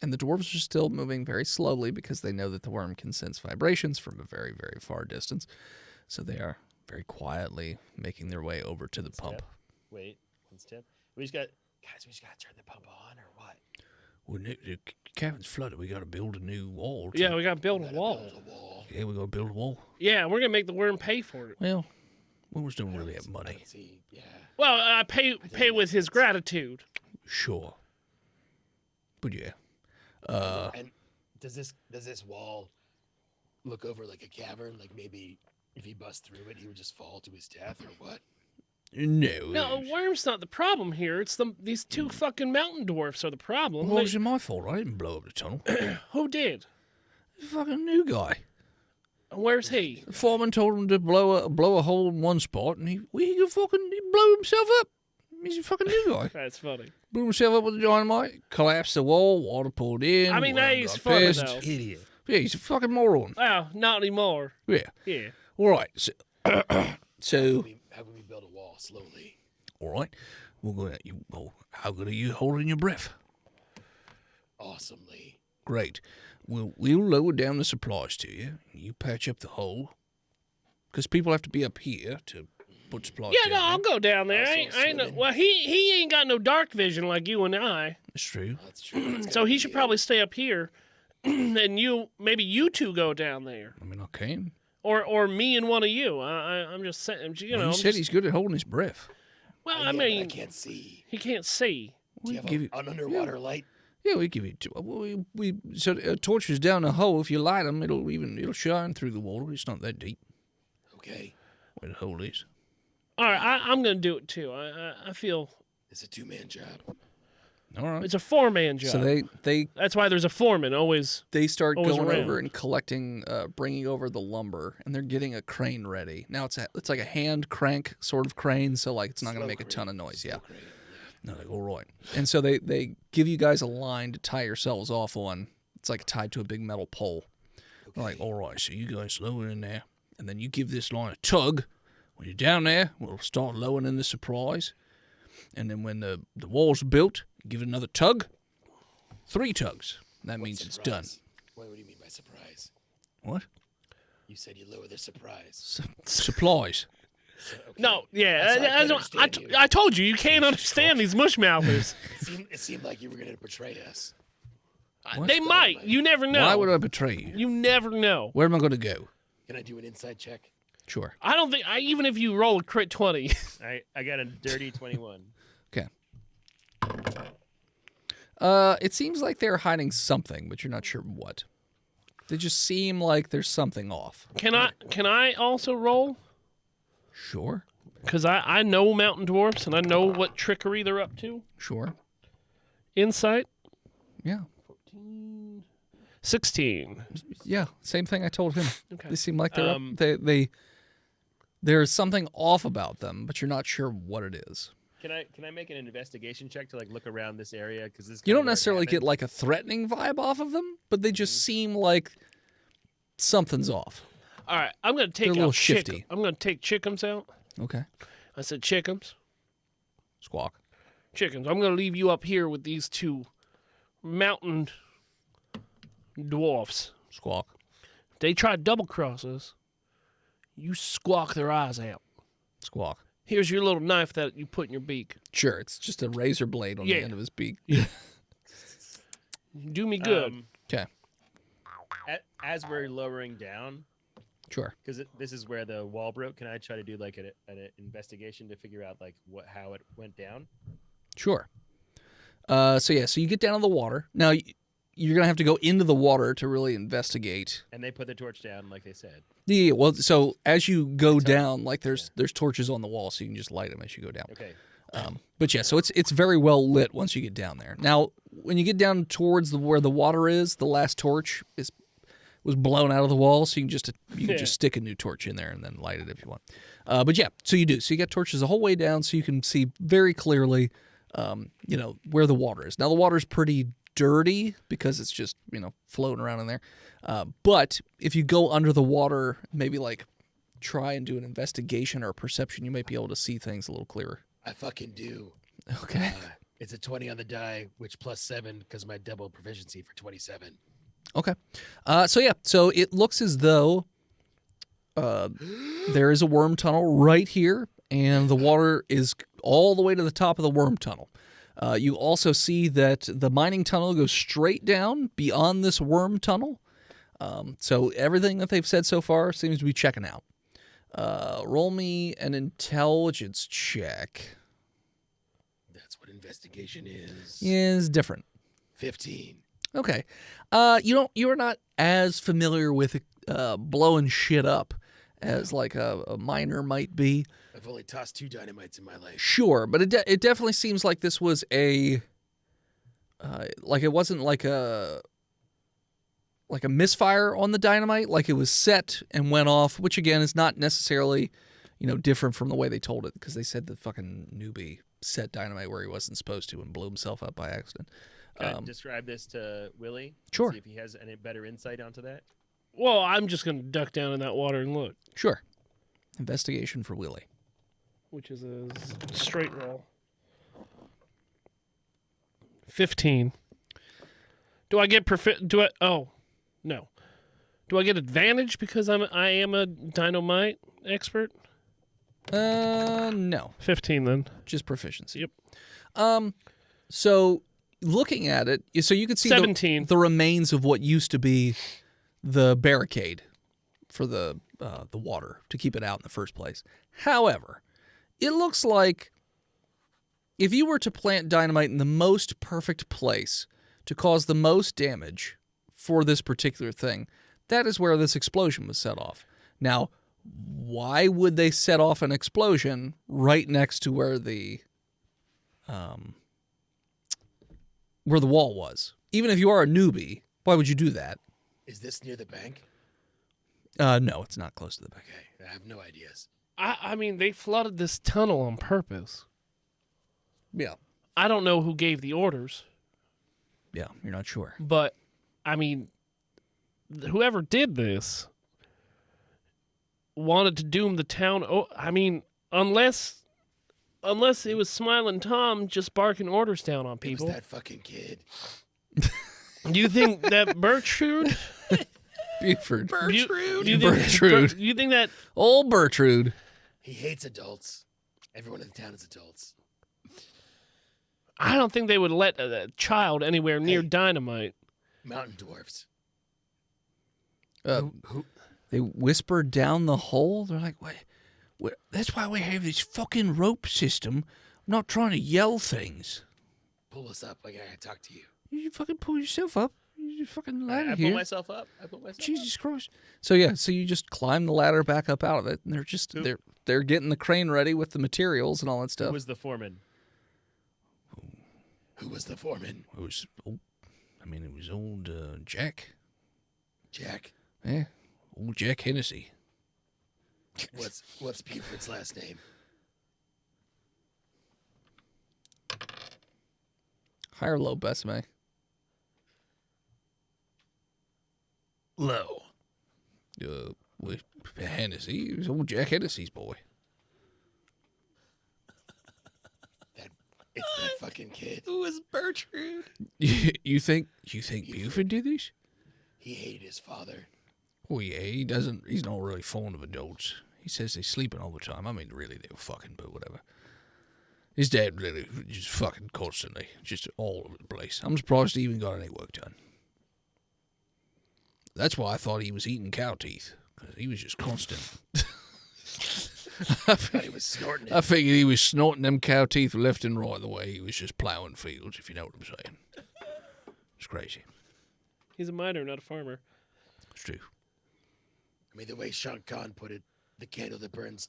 And the dwarves are still moving very slowly because they know that the worm can sense vibrations from a very, very far distance. So they are very quietly making their way over to the pump. Wait, one step. We just got to turn the pump on or what? Well, the cabin's flooded. We got to build a new wall. Yeah, we gotta build a wall. Yeah, we got to build a wall. Yeah, we're gonna make the worm pay for it. Well, we just don't really have money. Well, pay with his gratitude. Sure. But yeah. And does this wall look over like a cavern? Like maybe if he busts through it, he would just fall to his death, or what? No. No, a worm's not the problem here. It's these two fucking mountain dwarfs are the problem. Well, it wasn't my fault. I didn't blow up the tunnel. Who did? The fucking new guy. Where's he? The foreman told him to blow a hole in one spot, and he blew himself up. He's a fucking new guy. That's funny. Blew himself up with the dynamite, collapsed the wall, water poured in. I mean, worm he's got funny, pissed. though. Idiot. Yeah, he's a fucking moron. Well, not anymore. Yeah. Yeah. All right. So, How can we build a wall slowly? all right. We'll go. How good are you holding your breath? Awesomely. Great. We'll lower down the supplies to you. You patch up the hole. Because people have to be up here to put supplies Yeah, down no, I'll there. go down there. I ain't no, swimming. well, he ain't got no dark vision like you and I, That's true. That's true. That's so gotta he be should it. probably stay up here, and maybe you two go down there, I mean, I can. or me and one of you. I'm just saying, you know. Well, I'm he said just- he's good at holding his breath. well, Yeah, I but mean, I can't see. he can't see. Do you We give have you, an underwater light? yeah, we give you. So torches down the hole. If you light them, it'll shine through the water. It's not that deep Okay. where the hole is. All right, I'm gonna do it too. I feel It's a two-man job. All right. it's a 4-man job. So they That's why there's a foreman always. start Always going around. over and collecting, bringing over the lumber, and they're getting a crane ready. Now it's like a hand crank sort of crane, so like it's not going to Slow make a ton of crane, noise. slow Yeah. crane, No, like all right. And so they give you guys a line to tie yourselves off on. It's like tied to a big metal pole. They're like, all right, so you guys lower in there, and then you give this line a tug. When you're down there, we'll start lowering in the supplies. And then when the wall's built, give it another tug. 3 tugs. That means it's done. Surprise. What do you mean by surprise? What? You said you lower the surprise. Supplies. No, yeah, That's why I can't I understand you. I told you can't understand these mushmouthers. It seemed like you were going to betray us. They might. You never know. Why would I betray you? You never know. Where am I going to go? Can I do an inside check? Sure. I don't think. Even if you roll a crit 20, I got a dirty 21. Okay. It seems like they're hiding something, but you're not sure what. They just seem like there's something off. can I also roll? Sure. Because I know mountain dwarfs and I know what trickery they're up to. Sure. Insight Yeah. 16. Yeah. Same thing I told him. Okay. They seem like they're up. There's something off about them, but you're not sure what it is. Can I make an investigation check to like look around this area? Because this. You don't necessarily get like a threatening vibe off of them, but they just seem like something's off. All right, I'm gonna take They're a little out shifty. I'm gonna take Chickums out. Okay. I said Chickums. Squawk. Chickens. I'm gonna leave you up here with these two mountain dwarfs. Squawk. If they try to double cross us, you squawk their eyes out. Squawk. Here's your little knife that you put in your beak. Sure, it's just a razor blade on the Yeah. end of his beak. Do me good. Okay. as we're lowering down, Sure. because this is where the wall broke, can I try to do like an investigation to figure out like how it went down? Sure. So you get down to the water. Now, you're going to have to go into the water to really investigate. And they put the torch down like they said. Yeah, well, so as you go down, like there's torches on the wall, so you can just light them as you go down. Okay. But yeah, so it's very well lit once you get down there. Now, when you get down towards where the water is, the last torch was blown out of the wall, so you can just stick a new torch in there and then light it if you want. But yeah, so you do. So you got torches the whole way down, so you can see very clearly, where the water is. Now the water's pretty dirty because it's just floating around in there. But if you go under the water, maybe like try and do an investigation or a perception, you might be able to see things a little clearer. I fucking do. Okay. It's a 20 on the die, which plus 7 because my double proficiency for 27. Okay. So it looks as though there is a worm tunnel right here, and the water is all the way to the top of the worm tunnel. You also see that the mining tunnel goes straight down beyond this worm tunnel. So everything that they've said so far seems to be checking out. Roll me an intelligence check. That's what investigation is. Is different. 15. Okay. You are not as familiar with blowing shit up as like a miner might be. I've only tossed 2 dynamites in my life. Sure, but it definitely seems like this was it wasn't like a misfire on the dynamite, like it was set and went off, which again is not necessarily, different from the way they told it, because they said the fucking newbie set dynamite where he wasn't supposed to and blew himself up by accident. Can I describe this to Willie? Sure. See if he has any better insight onto that. Well, I'm just going to duck down in that water and look, Sure. Investigation for Willie. which is a straight roll. 15. Do I get Oh, no. Do I get advantage because I am a dynamite expert? No, 15 then. just proficiency. Yep. So looking at it, so you could see 17. the remains of what used to be the barricade for the water to keep it out in the first place. However, it looks like if you were to plant dynamite in the most perfect place to cause the most damage for this particular thing, that is where this explosion was set off. Now, why would they set off an explosion right next to where the wall was? Even if you are a newbie, why would you do that? Is this near the bank? No, it's not close to the bank. Okay, I have no ideas. I mean, they flooded this tunnel on purpose. Yeah. I don't know who gave the orders, Yeah, you're not sure. but, I mean, whoever did this wanted to doom the town. I mean, unless it was Smiling Tom just barking orders down on It people. was that fucking kid. Do you think that Bertrude? Buford. Do you think Bertrude. You think that? Old Bertrude. He hates adults. Everyone in the town is adults. I don't think they would let a child anywhere near Hey. dynamite. Mountain dwarfs. Who? They whispered down the hole. They're like, "Wait, that's why we have this fucking rope system. I'm not trying to yell things. Pull us up. I gotta talk to you. You fucking pull yourself up. You fucking ladder I here. pull myself up. Jesus Christ. So yeah, so you just climb the ladder back up out of it, and they're just Who- they're getting the crane ready with the materials and all that Who stuff. was the foreman? Who was the foreman? It was old Jack. Jack. Yeah, old Jack Hennessy. What's Buford's last name? High or low, Besame? Low. With Hennessy. He was old Jack Hennessy's boy. It's that fucking kid. Who was Bertrude? You think Buford did this? He hated his father. Oh yeah, he doesn't. He's not really fond of adults. He says they're sleeping all the time. I mean, really, they were fucking, but whatever. His dad really just fucking constantly, just all over the place. I'm surprised he even got any work done. That's why I thought he was eating cow teeth, because he was just constant. I thought he was snorting it. I figured he was snorting them cow teeth left and right the way he was just plowing fields, if you know what I'm saying. It's crazy. He's a miner, not a farmer. It's true. I mean, the way Sean Khan put it, the candle that burns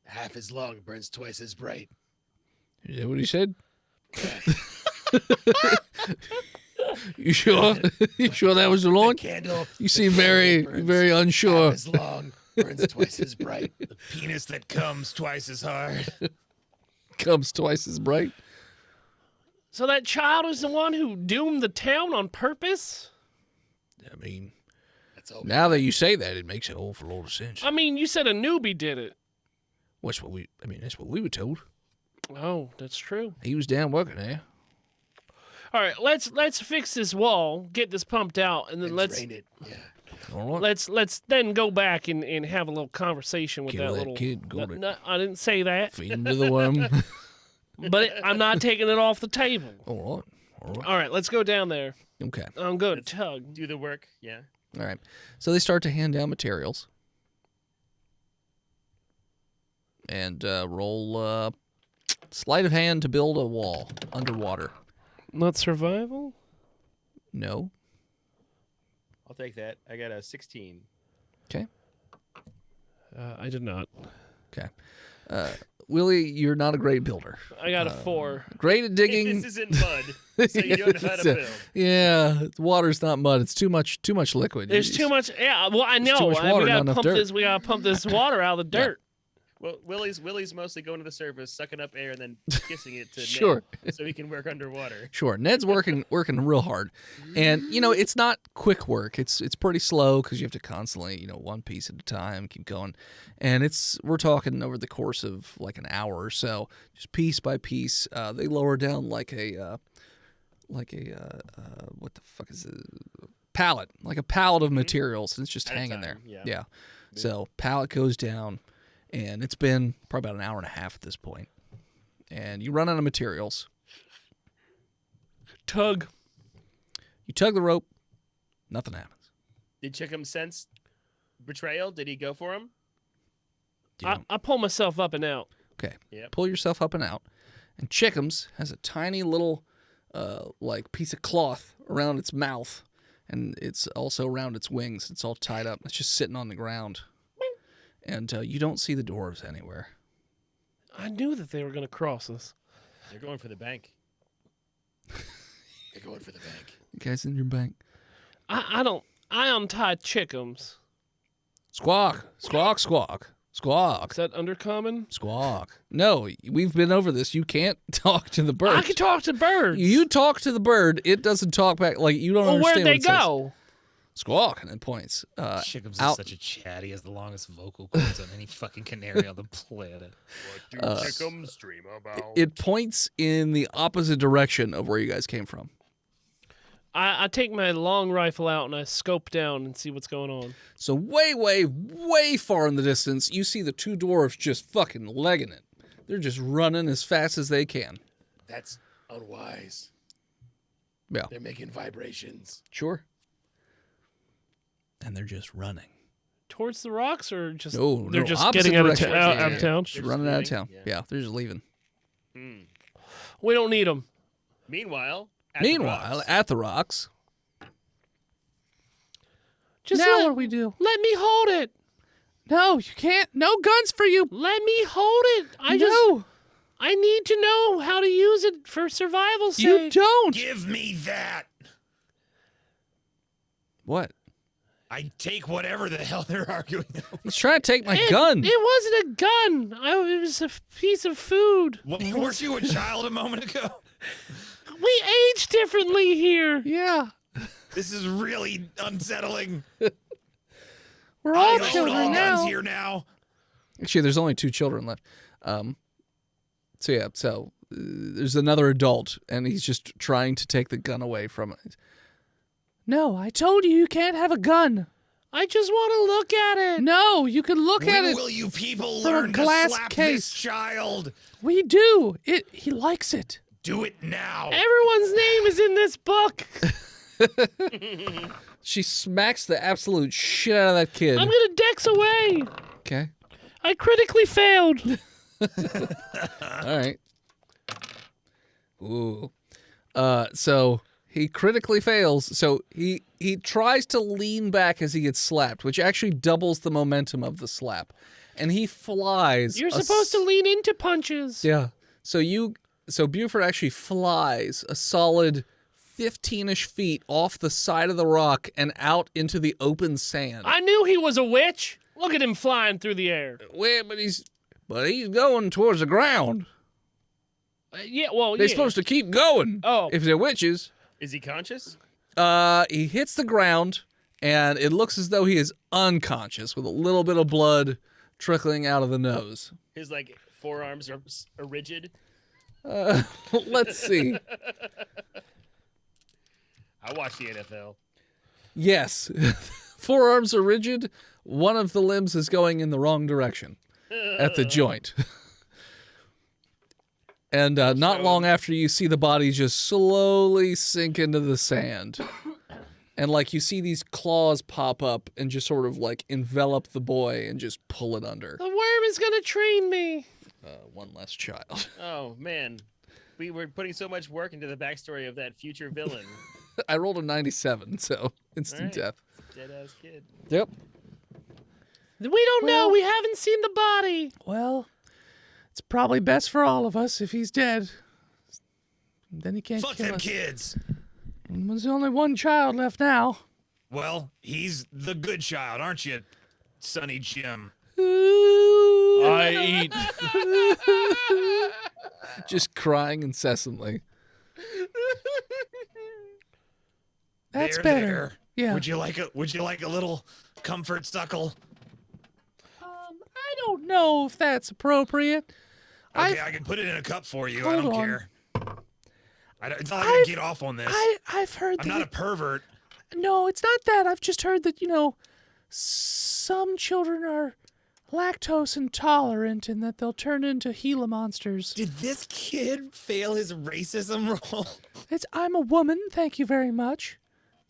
half as long burns twice as bright. Is that what he said? You sure? You sure that was the The line? candle. You seem very, very unsure. Half as long burns twice as bright. The penis that comes twice as hard. Comes twice as bright. So that child is the one who doomed the town on purpose? I mean, That's all. now that you say that, it makes an awful lot of sense. I mean, you said a newbie did it. That's what we were told. Oh, that's true. He was down working there. All right, let's fix this wall, get this pumped out, and then And let's drain it. Yeah. All right. let's then go back and have a little conversation with Kill that that little kid, got it. No, I didn't say that, Feed him to the worm. but I'm not taking it off the table. All right. All right. All right, let's go down there. Okay. I'm good. Tug. Do the work. Yeah. All right. So they start to hand down materials. And roll sleight of hand to build a wall underwater. Not survival? No. I'll take that. I got a 16. Okay. I did not. Okay. Willie, you're not a great builder. I got a 4. Great at digging. This isn't mud, so you don't know how to build. Yeah, water's not mud. It's too much liquid. There's too much. Yeah, well, I know. too much water, We not gotta enough pump dirt. this. We gotta pump this water out of the dirt. Well, Willie's mostly going to the surface, sucking up air, and then kissing it to Sure. Ned, so he can work underwater. Sure. Ned's working real hard. And it's not quick work. It's pretty slow cuz you have to constantly, one piece at a time keep going. And we're talking over the course of like an hour or so, just piece by piece. They lower down like a what the fuck is it? Pallet, like a pallet of materials, and it's just At a hanging there. time, Yeah. So pallet goes down, and it's been probably about an hour and a half at this point. And you run out of materials. Tug. You tug the rope, nothing happens. Did Chickham sense betrayal? Did he go for him? I pull myself up and out. Okay. Yep. Pull yourself up and out. And Chickums has a tiny little like piece of cloth around its mouth, and it's also around its wings. It's all tied up. It's just sitting on the ground. And you don't see the dwarves anywhere. I knew that they were going to cross us. They're going for the bank. They're going for the bank. You guys in your bank? I untied Chickums. Squawk, squawk, squawk, squawk, Is that undercommon? squawk. No, we've been over this. You can't talk to the bird. I can talk to birds. You talk to the bird. It doesn't talk back. Like, you don't Well, understand where'd they what it says. go? Squawk, and it points. Chickums out- is such a chatty, has the longest vocal cords on any fucking canary on the planet. What do Chickham's dream about? It points in the opposite direction of where you guys came from. I take my long rifle out and I scope down and see what's going on. So way, way, way far in the distance, you see the two dwarves just fucking legging it. They're just running as fast as they can. That's unwise. Yeah, They're making vibrations. sure. And they're just running. Towards the rocks, or just No, they're no, just opposite getting out of, direction. out Yeah, of town? Just They're running just out of town. leaving? Yeah, they're just leaving. We don't need them. Meanwhile, at the Meanwhile, rocks, at the rocks. Just now let, what do we do? let me hold it. No, you can't. No guns for you. Let me hold it. I need to know how to use it for survival's You sake. don't. Give me that. What? I take whatever the hell they're arguing over. He's trying to take my It gun. wasn't a gun. It was a piece of food. Weren't you a child a moment ago? We age differently here. Yeah. This is really unsettling. We're I all own all children guns now. here now. Actually, there's only 2 children left. So there's another adult, and he's just trying to take the gun away from it. No, I told you can't have a gun. I just want to look at it. No, you can look at When it. will you people from a learn to glass slap case. this child? We do. He likes it. Do it now. Everyone's name is in this book. She smacks the absolute shit out of that kid. I'm gonna dex away. Okay. I critically failed. All right. Ooh. So he critically fails. So he tries to lean back as he gets slapped, which actually doubles the momentum of the slap. And he flies. You're supposed to lean into punches. Yeah. So Buford actually flies a solid 15-ish feet off the side of the rock and out into the open sand. I knew he was a witch. Look at him flying through the air. Well, but he's going towards the ground. Yeah, well, They're yeah. supposed to keep going. Oh. If they're witches. Is he conscious? He hits the ground, and it looks as though he is unconscious with a little bit of blood trickling out of the nose. His like forearms are rigid. Let's see. I watch the NFL. Yes. Forearms are rigid. One of the limbs is going in the wrong direction at the joint. And not long after, you see the body just slowly sink into the sand. And like you see these claws pop up and just sort of like envelop the boy and just pull it under. The worm is gonna train me. One less child. Oh man, we were putting so much work into the backstory of that future villain. I rolled a 97, so instant All right. death. Dead ass kid. Yep. We don't know. We haven't seen the body. Well, it's probably best for all of us if he's dead. Then he can't Fuck kill them us. kids. There's only one child left now. Well, he's the good child, aren't you, Sonny Jim? I eat. Just crying incessantly. That's There, better. there. Yeah. Would you like a little comfort suckle? I don't know if that's appropriate. Okay, I can put it in a cup for you. I Hold don't on. care. It's not like I can get off on this. I've heard I'm not a pervert. No, it's not that. I've just heard that, some children are lactose intolerant and that they'll turn into Gila monsters. Did this kid fail his racism roll? I'm a woman, thank you very much.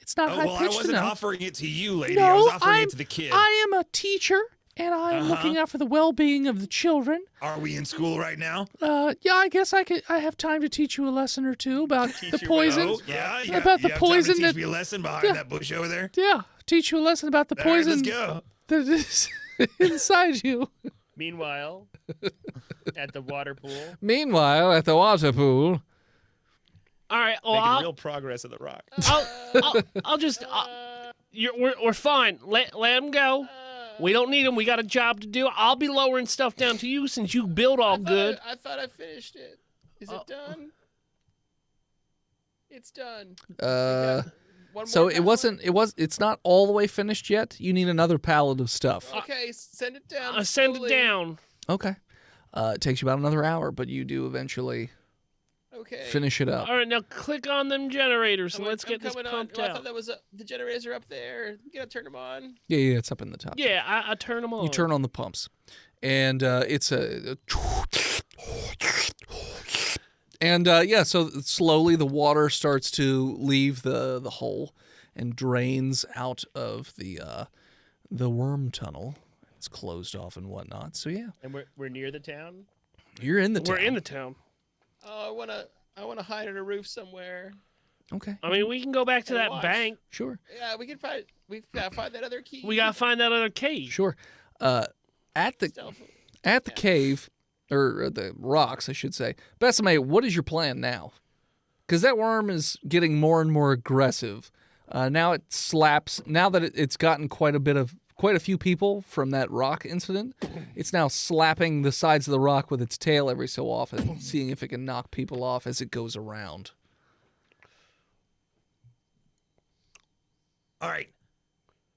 It's not Oh, well, I high-pitched wasn't enough. offering it to you, lady. No, I was offering I'm- it to the kid. I am a teacher, and I'm looking out for the well-being of the children. Are we in school right now? Yeah, I guess I have time to teach you a lesson or two about the you poison. Oh, yeah. About the you have poison time to that- teach me a lesson behind Yeah. that bush over there. Yeah, teach you a lesson about the All right, poison let's go. that is inside you. Meanwhile, at the water pool, Meanwhile, at the water pool, All right. Well, making I'll, real progress at the rock. I'll just. We're fine. Let him go. We don't need him. We got a job to do. I'll be lowering stuff down to you since you build all good. I thought I finished it. Is it done? It's done. One so more it pallet? wasn't. It's not all the way finished yet. You need another pallet of stuff. Okay, send it down. Send it slowly. down. Okay. It takes you about another hour, but you do eventually Okay. finish it up. All right, now click on them generators and let's I'm get this coming on. pumped Oh, I out. thought that was the generators are up there. You gotta turn them on. Yeah, it's up in the top. Yeah, I turn them on. You turn on the pumps, and it's a. And so slowly the water starts to leave the hole and drains out of the worm tunnel. It's closed off and whatnot. So yeah, And we're near the town. you're in the We're town. in the town. Oh, I wanna hide on a roof somewhere. Okay, I mean, we can go back to And that watch. bank. sure, Yeah, we gotta find that other key. We gotta find that other cage. sure. At the Stealth. cave or the rocks, I should say. Besame, what is your plan now? Because that worm is getting more and more aggressive. Now it slaps. Now that it's gotten quite a few people from that rock incident, it's now slapping the sides of the rock with its tail every so often, seeing if it can knock people off as it goes around. All right.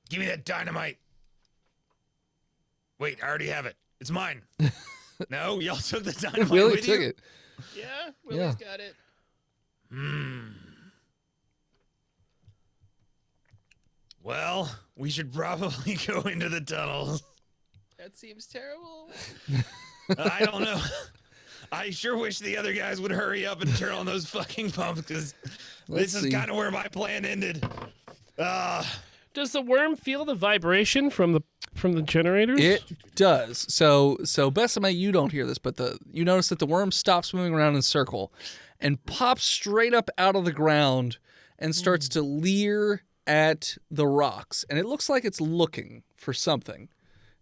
Give me that dynamite. Wait, I already have it. It's mine. No, y'all took the dynamite Willie with took you? it. Yeah, Willie's got it. Well, we should probably go into the tunnels. That seems terrible. I don't know. I sure wish the other guys would hurry up and turn on those fucking pumps because Let's this see. is kind of where my plan ended. Does the worm feel the vibration from the generators? It does. So Besame, you don't hear this, but you notice that the worm stops moving around in a circle and pops straight up out of the ground and starts to leer at the rocks. And it looks like it's looking for something.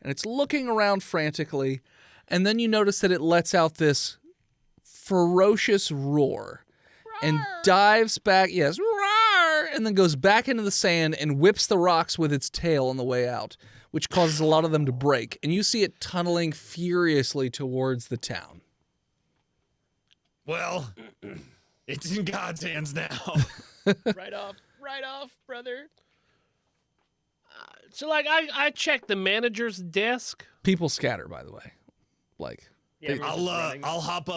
And it's looking around frantically. And then you notice that it lets out this ferocious roar and dives back, yes, roar, and then goes back into the sand and whips the rocks with its tail on the way out, which causes a lot of them to break. And you see it tunneling furiously towards the town. Well, it's in God's hands now. Right off, brother. So, like, I checked the manager's desk. People scatter, by the way. Like, Yeah, everyone's just running. I'll hop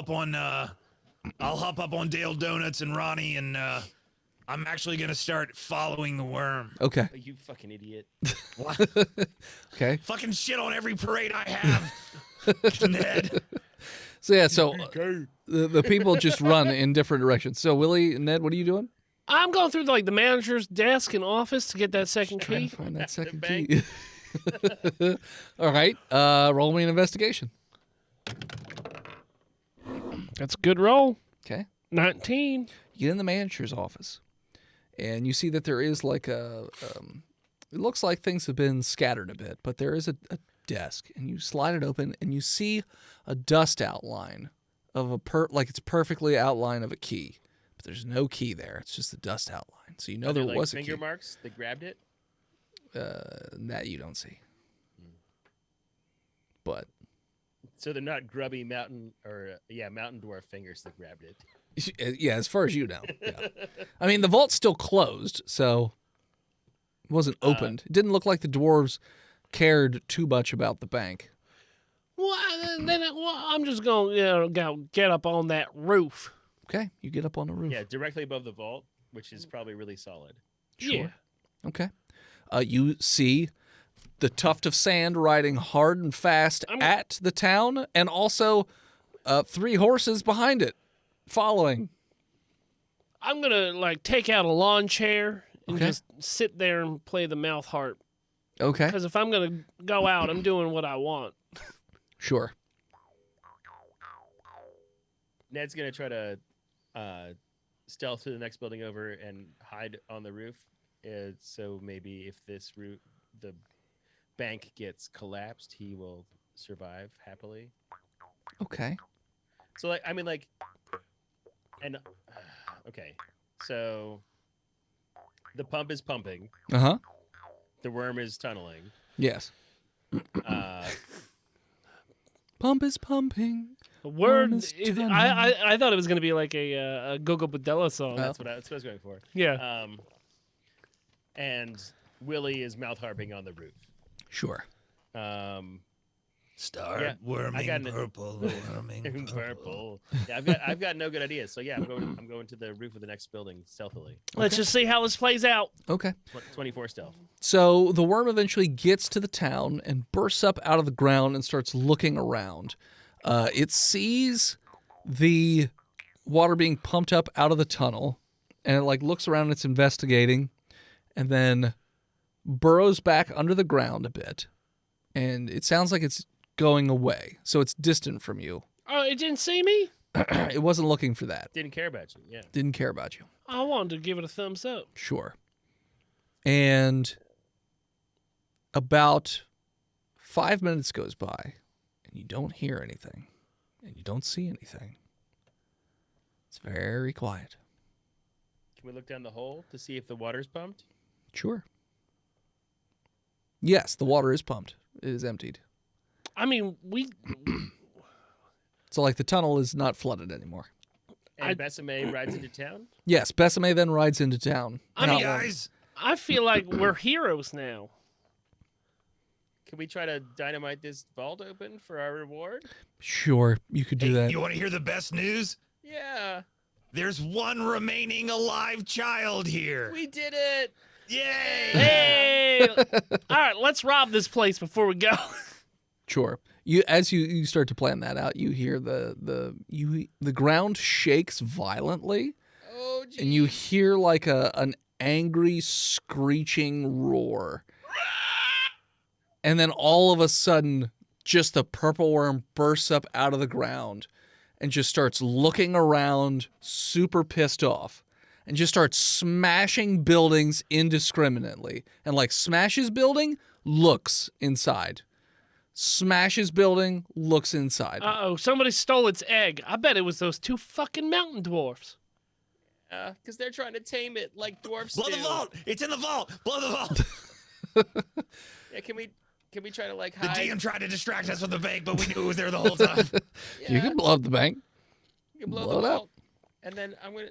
up on Dale Donuts and Ronnie, and I'm actually gonna start following the worm. okay. Oh, you fucking idiot. What? Okay. Fucking shit on every parade I have, Ned. So, yeah, the people just run in different directions. So, Willie and Ned, what are you doing? I'm going through, like, the manager's desk and office to get that second key. Find that second bank. key. All right. Roll me an investigation. That's a good roll. Okay. 19. You get in the manager's office, and you see that there is like it looks like things have been scattered a bit, but there is a desk, and you slide it open, and you see a dust outline of like it's perfectly outline of a key, but there's no key there. It's just a dust outline. So you know Are there like was a finger key. marks that grabbed it. That you don't see. But So they're not grubby mountain dwarf fingers that grabbed it. yeah, as far as you know. Yeah. I mean, the vault's still closed, so it wasn't opened. It didn't look like the dwarves cared too much about the bank. Well, I'm just going to go get up on that roof. Okay, you get up on the roof. Yeah, directly above the vault, which is probably really solid. Yeah. Okay. You see the tuft of sand riding hard and fast at the town, and also 3 horses behind it, following. I'm going to, like, take out a lawn chair and Okay. just sit there and play the mouth harp. Okay, Because if I'm going to go out, I'm doing what I want. sure. Ned's gonna try to stealth to the next building over and hide on the roof. So maybe if the bank gets collapsed, he will survive happily. Okay. So okay. So the pump is pumping. Uh-huh. The worm is tunneling. Yes. Uh, Pump is pumping. The word, Honest I thought it was going to be like a Gogo Padilla song. that's what I was going for. Yeah. And Willie is mouth harping on the roof. Sure. Start Yeah, worming I got an- purple, worming Purple. Yeah, I've got no good ideas. So yeah, I'm going to the roof of the next building stealthily. Let's just see how this plays out. Okay. 24 stealth. So the worm eventually gets to the town and bursts up out of the ground and starts looking around. It sees the water being pumped up out of the tunnel, and it like looks around and it's investigating, and then burrows back under the ground a bit, and it sounds like it's going away. So it's distant from you. Oh, it didn't see me? It wasn't looking for that. Didn't care about you. Yeah. Didn't care about you. I wanted to give it a thumbs up. Sure. And about 5 minutes goes by, and you don't hear anything, and you don't see anything. It's very quiet. Can we look down the hole to see if the water's pumped? Sure. Yes, the water is pumped. It is emptied. I mean, So, like, the tunnel is not flooded anymore. And Besame rides into town? Yes, Besame then rides into town. I Not mean, long. guys. I feel like we're heroes now. Can we try to dynamite this vault open for our reward? Sure, you could do Hey, that. you want to hear the best news? Yeah. There's one remaining alive child here. We did it. Yay! Hey! All right, let's rob this place before we go. Sure. you start to plan that out, you hear the ground shakes violently, Oh, geez. and you hear like an angry screeching roar. And then all of a sudden, just the purple worm bursts up out of the ground and just starts looking around, super pissed off, and just starts smashing buildings indiscriminately. And like smashes building, looks inside. Smashes building, looks inside. Uh-oh, somebody stole its egg. I bet it was those 2 fucking mountain dwarfs. Because they're trying to tame it like dwarfs Blow do. the vault! It's in the vault! Blow the vault! Yeah, can we try to like The hide? DM tried to distract us with the bank, but we knew it was there the whole time. Yeah, You can blow up the bank. you can blow blow the it up. vault, and then I'm gonna.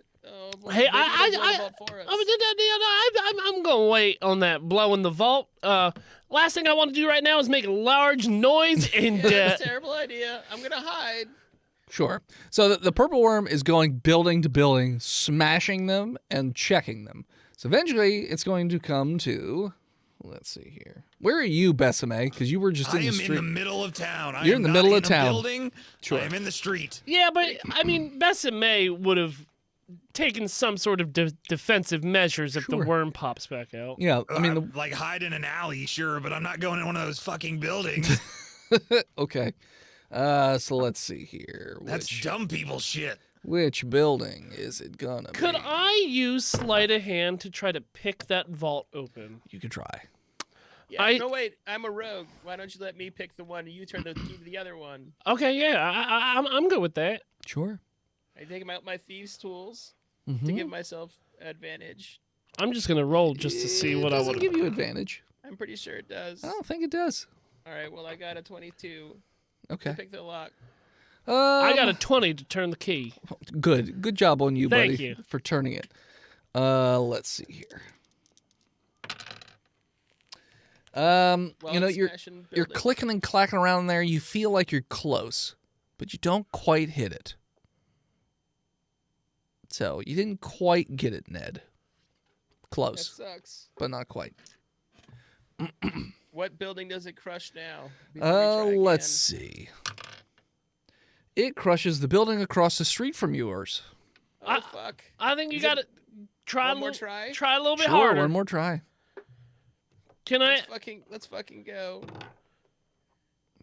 Well, Hey, maybe they'll blow the vault for us. I'm going to wait on that blowing the vault. Last thing I want to do right now is make a large noise and Yeah, that's a terrible idea. I'm gonna hide. Sure. So the purple worm is going building to building, smashing them and checking them. So eventually it's going to come to, let's see here. Where are you, Besame? Because you were just I in the am street. in the middle of town. I You're am in the not middle of in a town. Building. Sure. I am in the street. Yeah, but I mean, Besame would have taken some sort of defensive measures if the Sure. worm pops back out. Yeah, I mean, I'm, like hide in an alley, sure, but I'm not going in one of those fucking buildings. okay. So let's see here. That's dumb people shit. Which building is it gonna Could be? I use sleight of hand to try to pick that vault open? You can try. Yeah. No, wait. I'm a rogue. Why don't you let me pick the one and you turn the key to the other one? Okay, yeah, I'm good with that. Sure. I take out my thieves' tools to Mhm. give myself advantage. I'm just gonna roll just to see what I doesn't would give you advantage. I'm pretty sure it does. I don't think it does. All right. Well, I got a 22 to Okay. pick the lock. I got a 20 to turn the key. Good job on you, Thank buddy, you. for turning it. Let's see here. Well, You know, it's you're smashing you're buildings. clicking and clacking around there. You feel like you're close, but you don't quite hit it. So you didn't quite get it, Ned. That Close, sucks. but not quite. What building does it crush now? before we try Let's again? see. It crushes the building across the street from yours. Oh, fuck. I think you Is got to it try one a more little, try? try a little bit Sure, harder. one more try. Can I? Let's fucking go.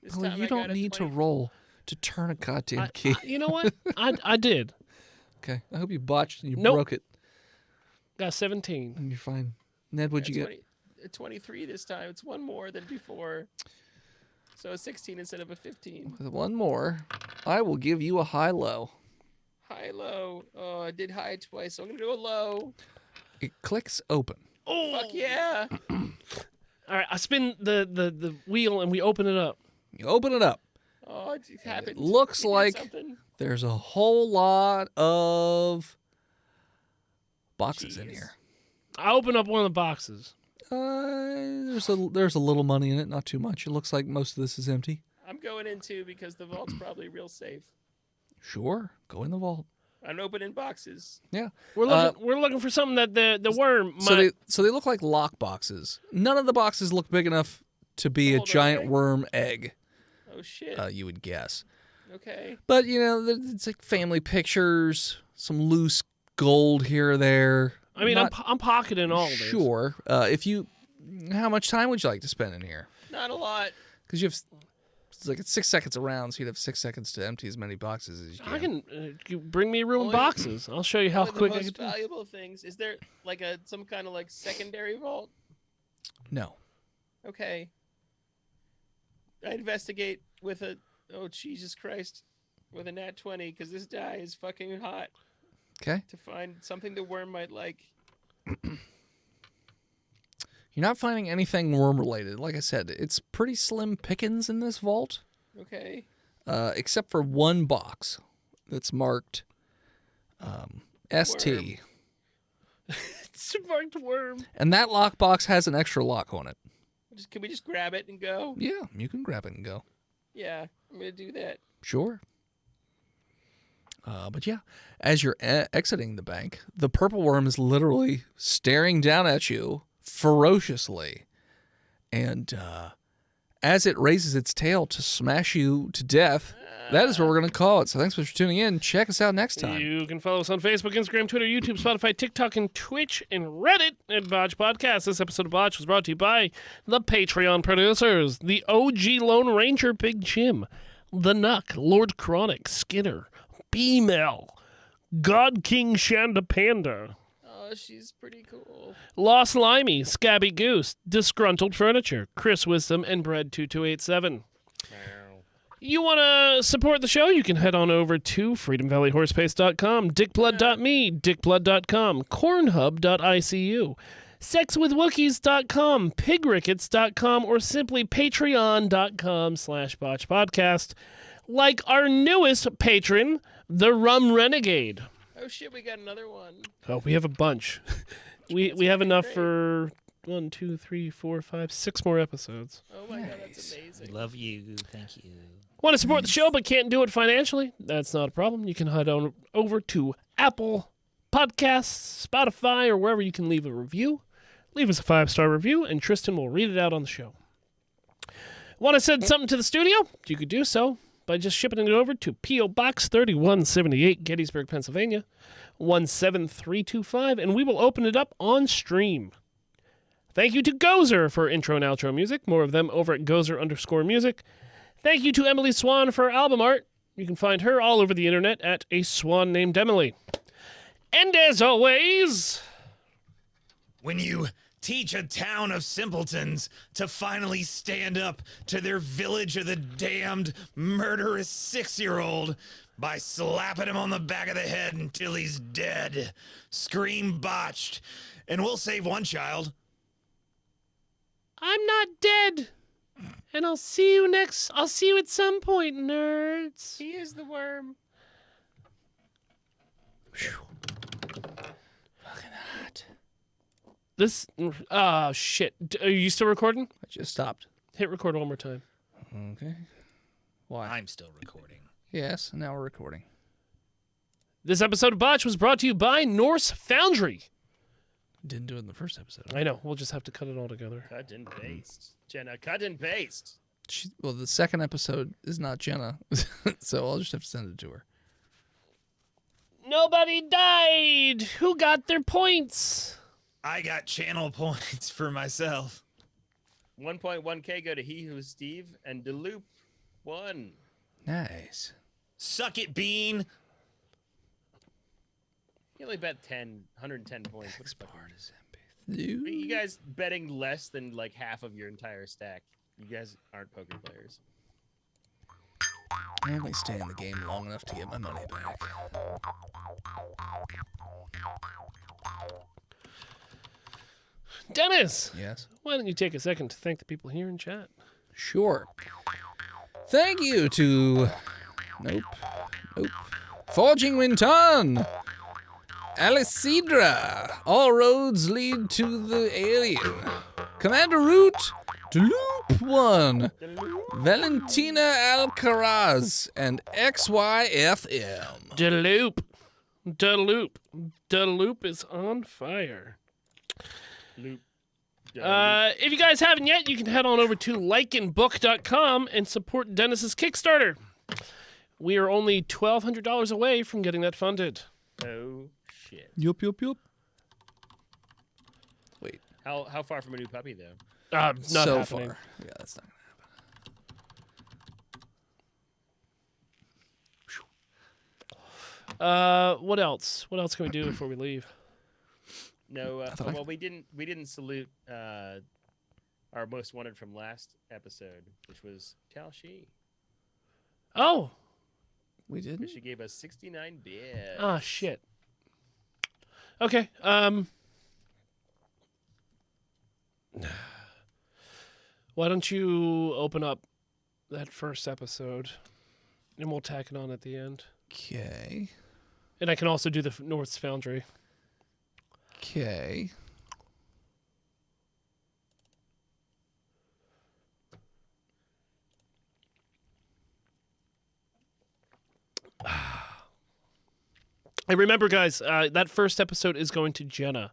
This Well, time you I got don't a need 20 to roll to turn a goddamn key. You know what? I did. Okay, I hope you botched and you Nope. broke it, Got 17. and you're fine. Ned, what'd you get? 23 this time. It's one more than before. So a 16 instead of a 15. With one more, I will give you a high-low. High, low. Oh, I did high twice, so I'm going to do a low. It clicks open. Oh, Fuck yeah. all right. I spin the wheel and we open it up. You open it up. Oh, it happened. looks We did like- something. There's a whole lot of boxes in Jeez. here. I open up one of the boxes. There's a little money in it, not too much. It looks like most of this is empty. I'm going in too because the vault's probably real safe. Sure, go in the vault. I'm opening boxes. Yeah. We're looking for something that the worm So might. they look like lock boxes. None of the boxes look big enough to be a Hold on, giant okay. worm egg. Oh shit. You would guess. Okay. But you know, it's like family pictures, some loose gold here or there. I mean, Not I'm pocketing all of this. sure. How much time would you like to spend in here? Not a lot. Because you have, it's like it's 6 seconds around, so you'd have 6 seconds to empty as many boxes as you can. I can you bring me a room of Only- boxes. I'll show you how Only quick the I most can do it. valuable things. Is there like some kind of like secondary vault? No. Okay. I investigate with a Jesus Christ with a nat 20 because this die is fucking hot Okay. to find something the worm might like. You're not finding anything worm related. Like I said, it's pretty slim pickings in this vault, Okay. except for one box that's marked ST. Worm. It's a marked worm. And that lockbox has an extra lock on it. Can we just grab it and go? Yeah, you can grab it and go. Yeah, I'm gonna do that. Sure. But yeah, as you're exiting the bank, the purple worm is literally staring down at you ferociously. And as it raises its tail to smash you to death. That is what we're going to call it. So thanks for tuning in. Check us out next time. You can follow us on Facebook, Instagram, Twitter, YouTube, Spotify, TikTok, and Twitch, and Reddit at Botched Podcast. This episode of Botched was brought to you by the Patreon producers, the OG Lone Ranger Big Jim, the Nuck, Lord Chronic, Skinner, B-Mel, God King Shanda Panda, Oh, she's pretty cool. Lost Limey, Scabby Goose, Disgruntled Furniture, Chris Wisdom, and Bread2287. You want to support the show? You can head on over to freedomvalleyhorsepace.com, dickblood.me, dickblood.com, cornhub.icu, sexwithwookies.com, pigrickets.com, or simply patreon.com/botchpodcast. Like our newest patron, the Rum Renegade. Oh shit, we got another one. Oh, we have a bunch. we have enough for 1, 2, 3, 4, 5, 6 more episodes. Oh my god, that's amazing. Love you. Thank you. Want to support the show but can't do it financially? That's not a problem. You can head on over to Apple Podcasts, Spotify, or wherever you can leave a review. Leave us a 5-star review, and Tristan will read it out on the show. Want to send something to the studio? You could do so by just shipping it over to P.O. Box 3178, Gettysburg, Pennsylvania, 17325, and we will open it up on stream. Thank you to Gozer for intro and outro music. More of them over at Gozer_music. Thank you to Emily Swan for album art. You can find her all over the internet at A Swan Named Emily. And as always, When you teach a town of simpletons to finally stand up to their village of the damned murderous 6-year-old by slapping him on the back of the head until he's dead, scream Botched, and we'll save one child. I'm not dead. And I'll see you at some point, nerds. He is the worm. This, shit. Are you still recording? I just stopped. Hit record one more time. Okay. Why? I'm still recording. Yes, now we're recording. This episode of Botch was brought to you by Norse Foundry. Didn't do it in the first episode. I know. We'll just have to cut it all together. Cut and paste. Jenna, cut and paste. Well, the second episode is not Jenna, so I'll just have to send it to her. Nobody died. Who got their points? I got channel points for myself. 1.1k go to He Who's Steve and Deloop 1. Nice. Suck it, Bean. He only bet 110 points. What's fucking- You You guys betting less than like half of your entire stack. You guys aren't poker players. I only stay in the game long enough to get my money back. Dennis, Yes? why don't you take a second to thank the people here in chat? Sure. Thank you to... Nope. Forging Winton! Alicidra! All roads lead to the alien. Commander Root! Deloop 1! Valentina Alcaraz! And XYFM. Deloop is on fire. Loop. If you guys haven't yet, you can head on over to likeandbook.com and support Dennis's Kickstarter. We are only $1,200 away from getting that funded. Oh shit. Yup. Wait. How far from a new puppy though? Not so happening. far. Yeah, that's not gonna What else? What else can we do before we leave? No. thought I- Well, we didn't salute our most wanted from last episode, which was Tal Shi. Oh, We didn't? She gave us 69 bits. shit. Okay. Why don't you open up that first episode, and we'll tack it on at the end. Okay. And I can also do the North Foundry. Okay. And remember, guys, that first episode is going to Jenna.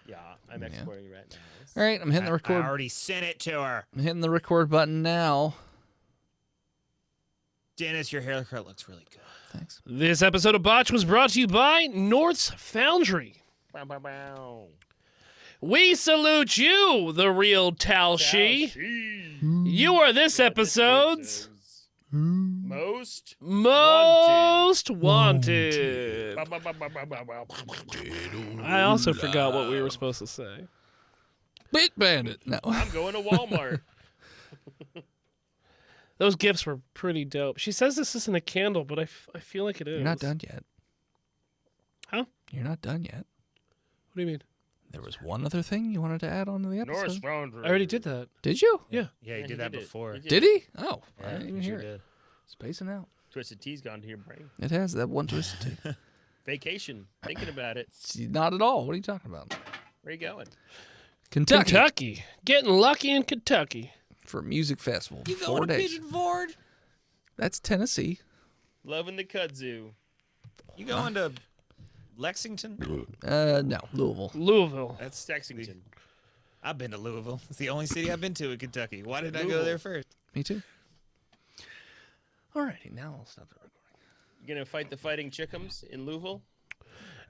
Yeah, I'm exporting right now. All right, I'm hitting the I record. already sent it to her. I'm hitting the record button now. Dennis, your haircut looks really good. Thanks. This episode of Botched was brought to you by North's Foundry. Bow, bow, bow. We salute you, the real Tal Shi. You are this episode's Most wanted. Bow, bow, bow, bow, bow, bow, bow. I also forgot what we were supposed to say. Bit Bandit. No. I'm going to Walmart. Those gifts were pretty dope. She says this isn't a candle, but I feel like it is. You're not done yet. Huh? You're not done yet. What do you mean? There was one other thing you wanted to add on to the North episode. Foundry. I already did that. Did you? Yeah. Yeah, he Yeah, did that it. before. Did he? Oh, I Yeah, didn't even he hear sure it. did. Spacing out. Twisted T's gone to your brain. It has that one twisted T. Vacation. Thinking about it. Not at all. What are you talking about? Where you going? Kentucky, Kentucky. Getting lucky in Kentucky. for a music festival. You 4 going to days. Pigeon Forge? That's Tennessee. Loving the kudzu. You going to Lexington? No, Louisville. Louisville. That's Sexington. I've been to Louisville. It's the only city I've been to in Kentucky. Why did I go Louisville. there first? Me too. Alrighty, now I'll stop the recording. You gonna fight the Fighting Chickums in Louisville?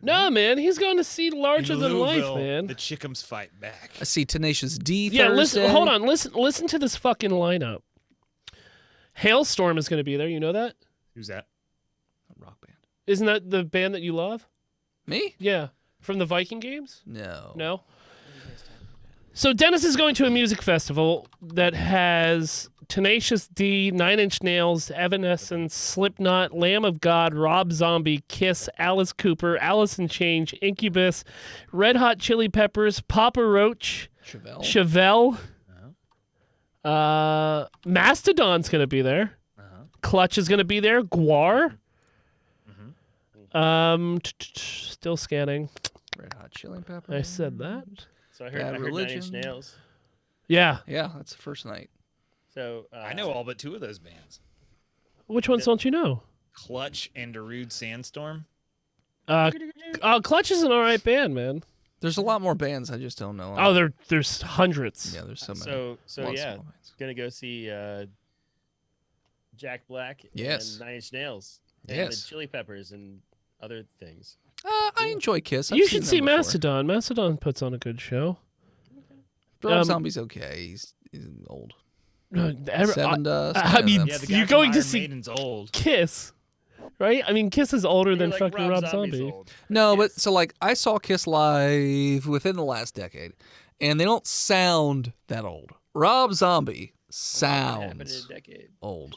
No, man. He's going to see larger In than life, Louisville, man. The Chickums fight back. I see Tenacious D Yeah, Thursday. listen. Hold on. Listen to this fucking lineup. Hailstorm is going to be there. You know that? Who's that? Rock band. Isn't that the band that you love? Me? Yeah. From the Viking games? No. No? So Dennis is going to a music festival that has Tenacious D, Nine Inch Nails, Evanescence, Slipknot, Lamb of God, Rob Zombie, Kiss, Alice Cooper, Alice in Chains, Incubus, Red Hot Chili Peppers, Papa Roach, Chevelle. Chevelle. Mastodon's going to be there. Clutch is going to be there. Guar. Still scanning. Red Hot Chili Peppers. I said that. So I Bad heard Nine Inch Religion. Nails. Yeah. Yeah, that's the first night. So I know all but two of those bands. Which ones don't you know? Clutch and Darude Sandstorm. Clutch is an alright band, man. There's a lot more bands. I just don't know. Oh, there's hundreds. yeah, there's so many. So Lots of yeah, small bands. gonna go see Jack Black Yes. and Nine Inch Nails and Yes. the Chili Peppers and other things. I enjoy Kiss. I've You seen should see them before. Mastodon. Mastodon puts on a good show. Rob Zombie's okay. He's old. Seven Seven Dust. I mean, them. Yeah, the guy you're from going to Iron see Maiden's old. Kiss, right? I mean, Kiss is older You're than like fucking Rob Zombie's Zombie. old. No, but Kiss. so like I saw Kiss live within the last decade, and they don't sound that old. Rob Zombie What happened in sounds a decade? old.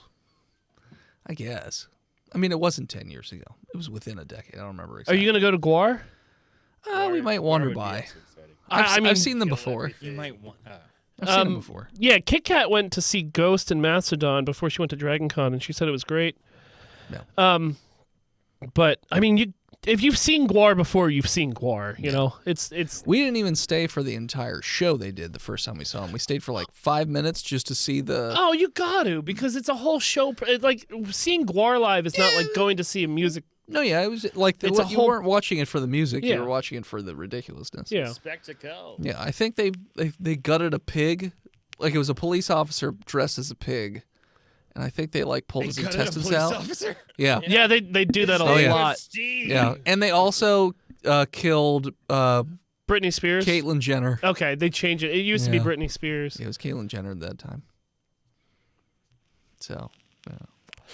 I guess. I mean, it wasn't 10 years ago. It was within a decade. I don't remember Are exactly. you gonna go to Guar? We might Guar wander would be by. also exciting. I've mean, seen them Kill before. everything. You might want. I've seen them before. Yeah, Kit Kat went to see Ghost and Mastodon before she went to Dragon Con, and she said it was great. Yeah. But I mean, if you've seen Guar before, you've seen Guar. You know, it's. We didn't even stay for the entire show they did the first time we saw them. We stayed for like 5 minutes just to see the. Oh, you got to because it's a whole show. Like seeing Guar live is not like going to see a music. No, yeah, it was like It's a you whole- weren't watching it for the music. Yeah. You were watching it for the ridiculousness. Yeah. Spectacle. Yeah, I think they gutted a pig, like it was a police officer dressed as a pig, and I think they like pulled his Gutted a intestines police out. officer? Yeah, Yeah, they do that a Oh, yeah. lot. yeah, and they also killed Britney Spears. Caitlyn Jenner. Okay, they changed it. It used to be Yeah. Britney Spears. Yeah, it was Caitlyn Jenner at that time. So, yeah.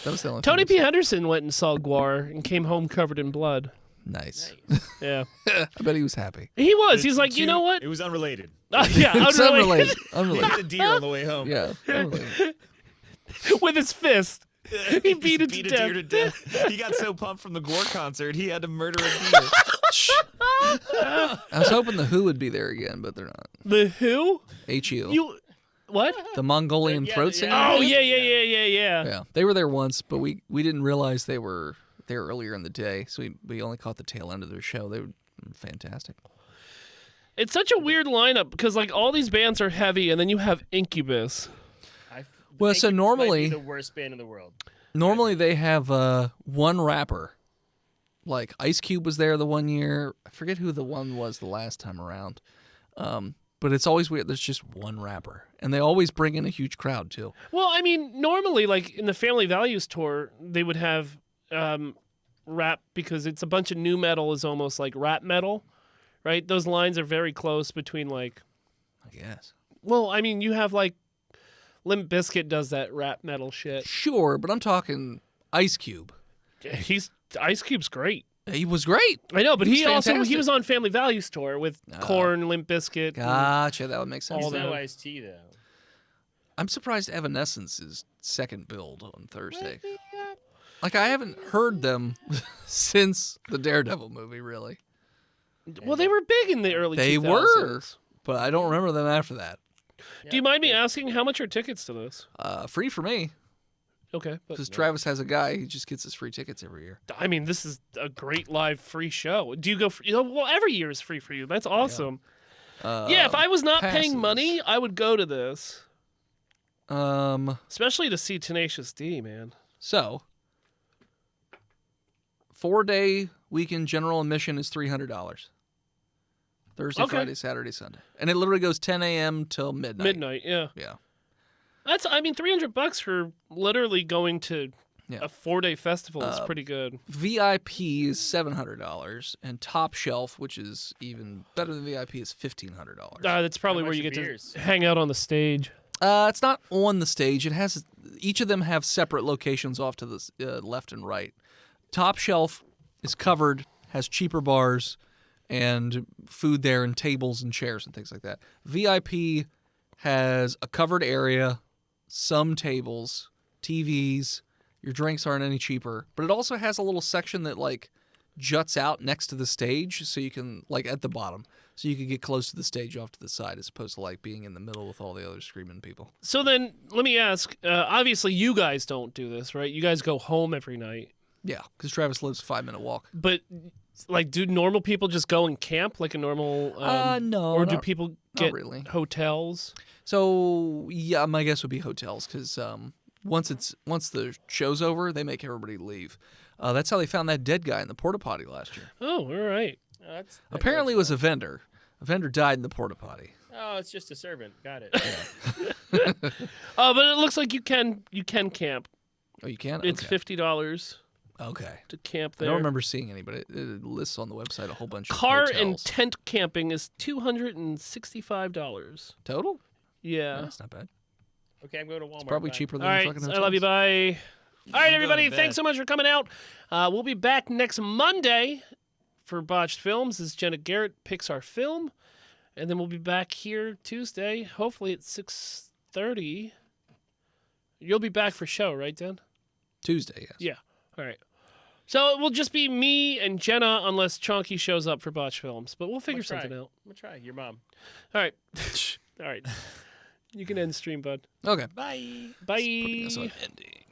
That was the only Tony thing P. Henderson went and saw Guar and came home covered in blood. Nice. Yeah, I bet he was happy. he was. He's like, you know what? It was unrelated. Yeah, It's unrelated. He Unrelated. hit the deer on the way home. Yeah. Unrelated. With his fist. He beat it to a death. deer to death. He got so pumped from the Gore concert, he had to murder a deer. I was hoping the Who would be there again, but they're not. The Who? H.U. You what? The Mongolian Yeah, throat yeah. singer. Oh yeah. Yeah, they were there once, but we didn't realize they were there earlier in the day, so we only caught the tail end of their show. They were fantastic. It's such a weird lineup because like all these bands are heavy, and then you have Incubus. Well, so Incubus might be normally- the worst band in the world. Normally they have one rapper, Like Ice Cube was there the one year. I forget who the one was the last time around. But it's always weird. There's just one rapper, and they always bring in a huge crowd too. Well, I mean, normally, like in the Family Values tour, they would have rap because it's a bunch of new metal is almost like rap metal, right? Those lines are very close between like. I guess. Well, I mean, you have like Limp Bizkit does that rap metal shit. Sure, but I'm talking Ice Cube. Ice Cube's great. He was great. I know, but he fantastic. was on Family Values tour with Korn, Limp Bizkit. Gotcha. That would make sense. He's then. no Ice-T, though. I'm surprised Evanescence is second build on Thursday. Like, I haven't heard them since the Daredevil movie, really. Well, they were big in the early 2000s. They were, but I don't remember them after that. Do you mind me asking how much are tickets to this? Free for me, Okay. because Travis has a guy. He just gets his free tickets every year. I mean, this is a great live free show. Do you go for, well, every year is free for you. That's awesome. Yeah, if I was not paying passes. money, I would go to this. Especially Especially to see Tenacious D, man. so 4-day weekend general admission is $300. Thursday, Okay. Friday, Saturday, Sunday, and it literally goes 10 a.m. till midnight. Midnight, yeah. Yeah. That's, I mean, $300 for literally going to Yeah. a 4-day festival is pretty good. VIP is $700, and Top Shelf, which is even better than VIP, is $1,500. That's probably How where much you are get beers? to hang out on the stage. It's not on the stage. It has each of them have separate locations off to the left and right. Top Shelf is covered, has cheaper bars and food there, and tables and chairs and things like that. VIP has a covered area, some tables, TVs. Your drinks aren't any cheaper, but it also has a little section that like juts out next to the stage, so you can like at the bottom, so you can get close to the stage off to the side, as opposed to like being in the middle with all the other screaming people. So then, let me ask. Obviously, you guys don't do this, right? You guys go home every night. Yeah, because Travis lives a 5-minute walk. But, like, do normal people just go and camp like a normal... No, Or do not- people not get really. hotels? So yeah, my guess would be hotels, because once the show's over, they make everybody leave. That's how they found that dead guy in the porta potty last year. Oh, all right. Oh, that Apparently, it goes was a vendor. A vendor died in the porta potty. well. Oh, it's just a servant. Got it. But it looks like you can camp. Oh, you can? It's Okay. $50 Okay. to camp I there. don't remember seeing any, but it lists on the website a whole bunch of Car hotels. and tent camping is $265. Total? Yeah. That's not bad. Okay, I'm going to Walmart. It's probably Bye. cheaper All than right. fucking I love you. hotels. Bye. All right, I'm everybody. going to Thanks bed. so much for coming out. We'll be back next Monday for Botched Films as Jenna Garrett picks our film. And then we'll be back here Tuesday, hopefully at 6:30. You'll be back for show, right, Dan? Tuesday, yes. Yeah. All right. So it will just be me and Jenna unless Chonky shows up for Botched Films. But we'll figure I'm gonna something try. out. I'm going to try. Your mom. All right. All right. You can end stream, bud. Okay. Bye. Bye. Putting us on ending.